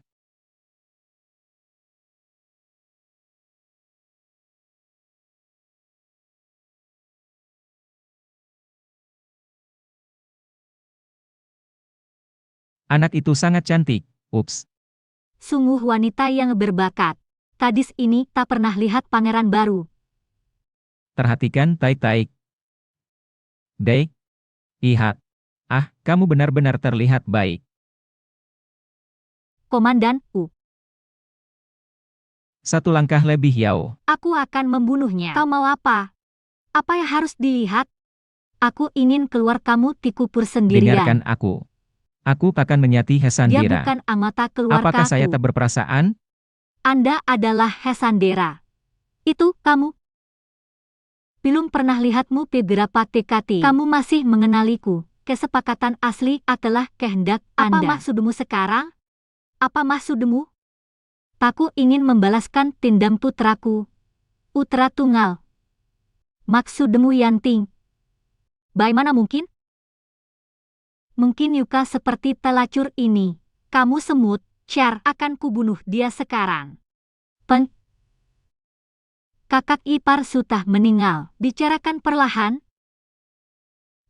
Anak itu sangat cantik. Ups. Sungguh wanita yang berbakat. Gadis ini tak pernah lihat pangeran baru. Perhatikan taik-taik. Baik. Lihat. Ah, kamu benar-benar terlihat baik. Komandan, Satu langkah lebih jauh. aku akan membunuhnya. Kau mau apa? Apa yang harus dilihat? Aku ingin keluar, kamu dikubur sendirian. Dengarkan aku. Aku akan menyati Dia Hesandira. bukan anggota keluargaku. Apakah saya tak berperasaan? Anda adalah Hesandera. Itu kamu. Belum pernah lihatmu beberapa TKT. Kamu masih mengenaliku. Kesepakatan asli adalah kehendak Anda. Apa maksudmu sekarang? Apa maksudmu? Aku ingin membalaskan tindak putraku. Putra tunggal. Maksudmu Yanting? Bagaimana mungkin? Mungkin Yuka seperti pelacur ini. Kamu semut, Char, akan kubunuh dia sekarang. Kakak ipar sudah meninggal. Bicarakan perlahan.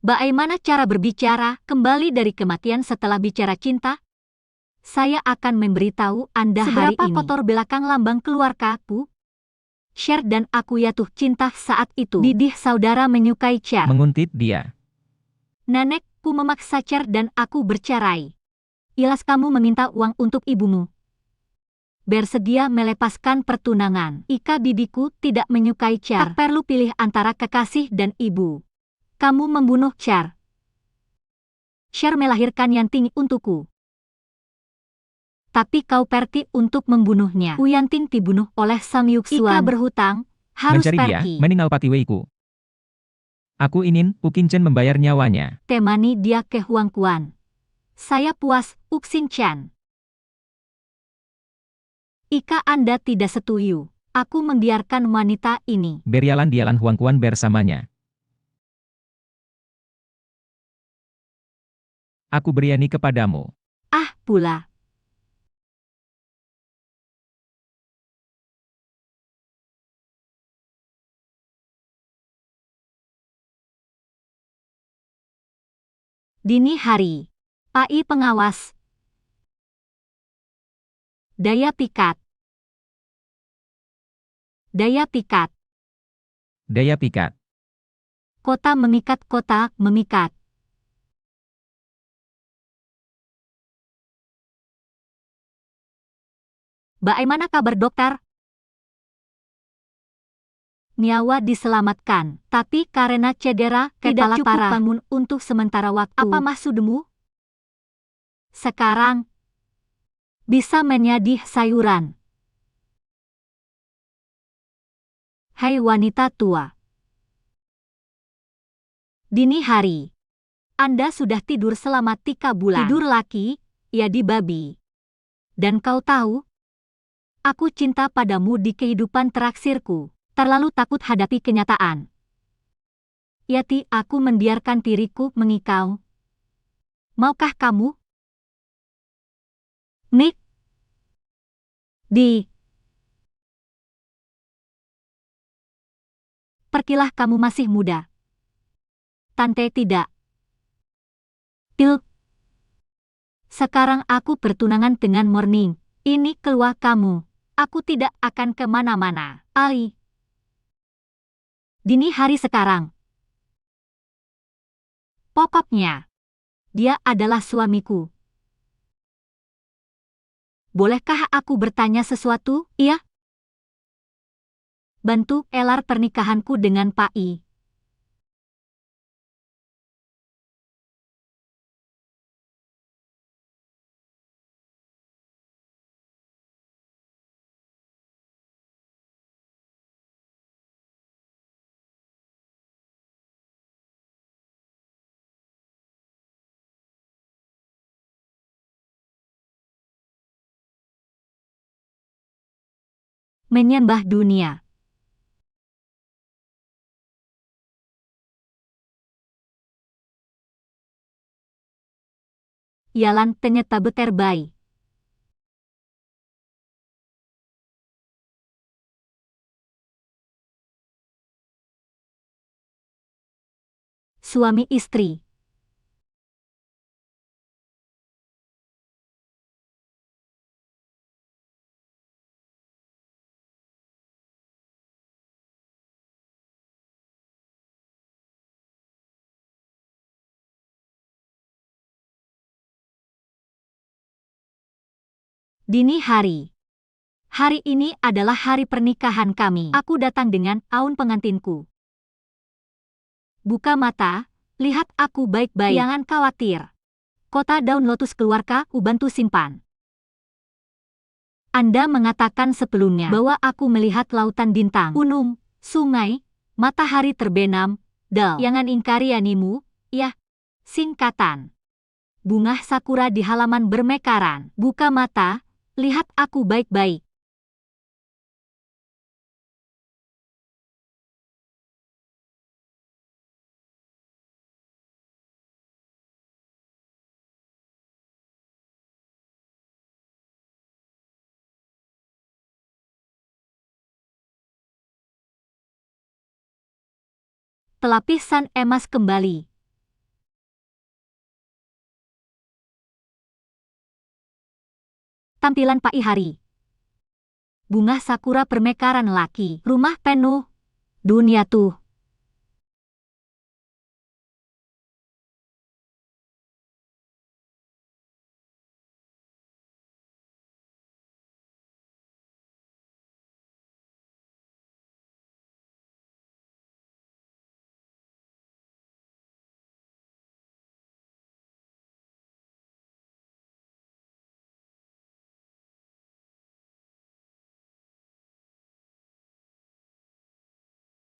Bagaimana cara berbicara kembali dari kematian setelah bicara cinta? Saya akan memberitahu Anda hari ini. Seberapa kotor belakang lambang keluargaku? Char dan aku jatuh cinta saat itu. Didih saudara menyukai Char. Menguntit dia. Nenekku memaksa Char dan aku bercerai. Ilas kamu meminta uang untuk ibumu. Bersedia melepaskan pertunangan. Ika bibiku tidak menyukai Char. Tak perlu pilih antara kekasih dan ibu. Kamu membunuh Char. Char melahirkan Yanting untukku. Tapi kau pergi untuk membunuhnya. Yanting dibunuh oleh Sang Yuxuan. Ika berhutang, harus Mencari dia, pergi. meninggal patiweiku. Aku ingin Ukincen membayar nyawanya. Temani dia ke Huangquan. Saya puas, Uxin-chan. Ika Anda tidak setuju. Aku membiarkan wanita ini. Berjalan dialan Huangquan bersamanya. Aku beriani kepadamu. Ah, pula. Dini hari. Pai pengawas. Daya pikat. Daya pikat. Daya pikat. Kota memikat, kota memikat. Bagaimana kabar dokter? Nyawa diselamatkan, tapi karena cedera tidak cukup bangun untuk sementara waktu. Apa maksudmu? Sekarang bisa menjadi sayuran. Hai wanita tua. Dini hari. Anda sudah tidur selama 3 bulan. Tidur laki, ya di babi. Dan kau tahu? Aku cinta padamu di kehidupan terakhirku. Terlalu takut hadapi kenyataan. Yati, aku membiarkan diriku mengikau. Maukah kamu? Nick? Pergilah, kamu masih muda. Tante tidak. Pil. Sekarang aku bertunangan dengan Morning. Ini keluar kamu. Aku tidak akan kemana-mana. Ali. Dini hari sekarang. Pokoknya, dia adalah suamiku. Bolehkah aku bertanya sesuatu? Iya. Bantu elar pernikahanku dengan Pak I. Menyembah dunia. Yalan ternyata terbaik. Suami istri. Dini hari. Hari ini adalah hari pernikahan kami. Aku datang dengan aun pengantinku. Buka mata, lihat aku baik-baik. Jangan khawatir. Kota daun lotus keluarga, bantu simpan. Anda mengatakan sebelumnya bahwa aku melihat lautan bintang, gunung, sungai, matahari terbenam, dal. Jangan ingkari animu, ya. Singkatan. Bunga sakura di halaman bermekaran. Buka mata, lihat aku baik-baik. Pelapisan emas kembali. Tampilan Pak I hari. Bunga sakura permekaran laki. Rumah penuh. Dunia tuh.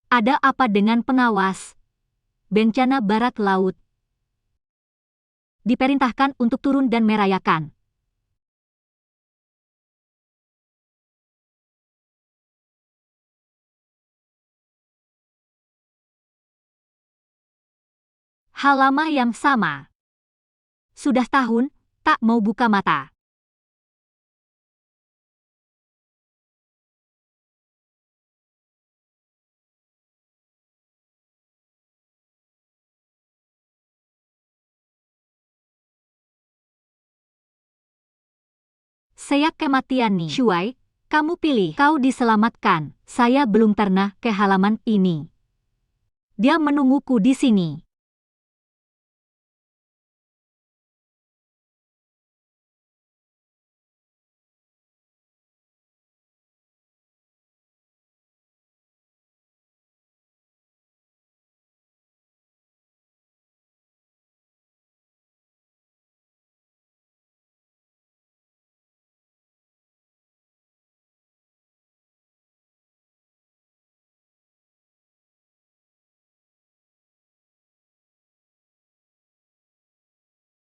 Ada apa dengan pengawas? Bencana barat laut. Diperintahkan untuk turun dan merayakan. Halaman yang sama. Sudah tahun, tak mau buka mata. Saya kematian nih. Shuai, kamu pilih. Kau diselamatkan. Saya belum pernah ke halaman ini. Dia menungguku di sini.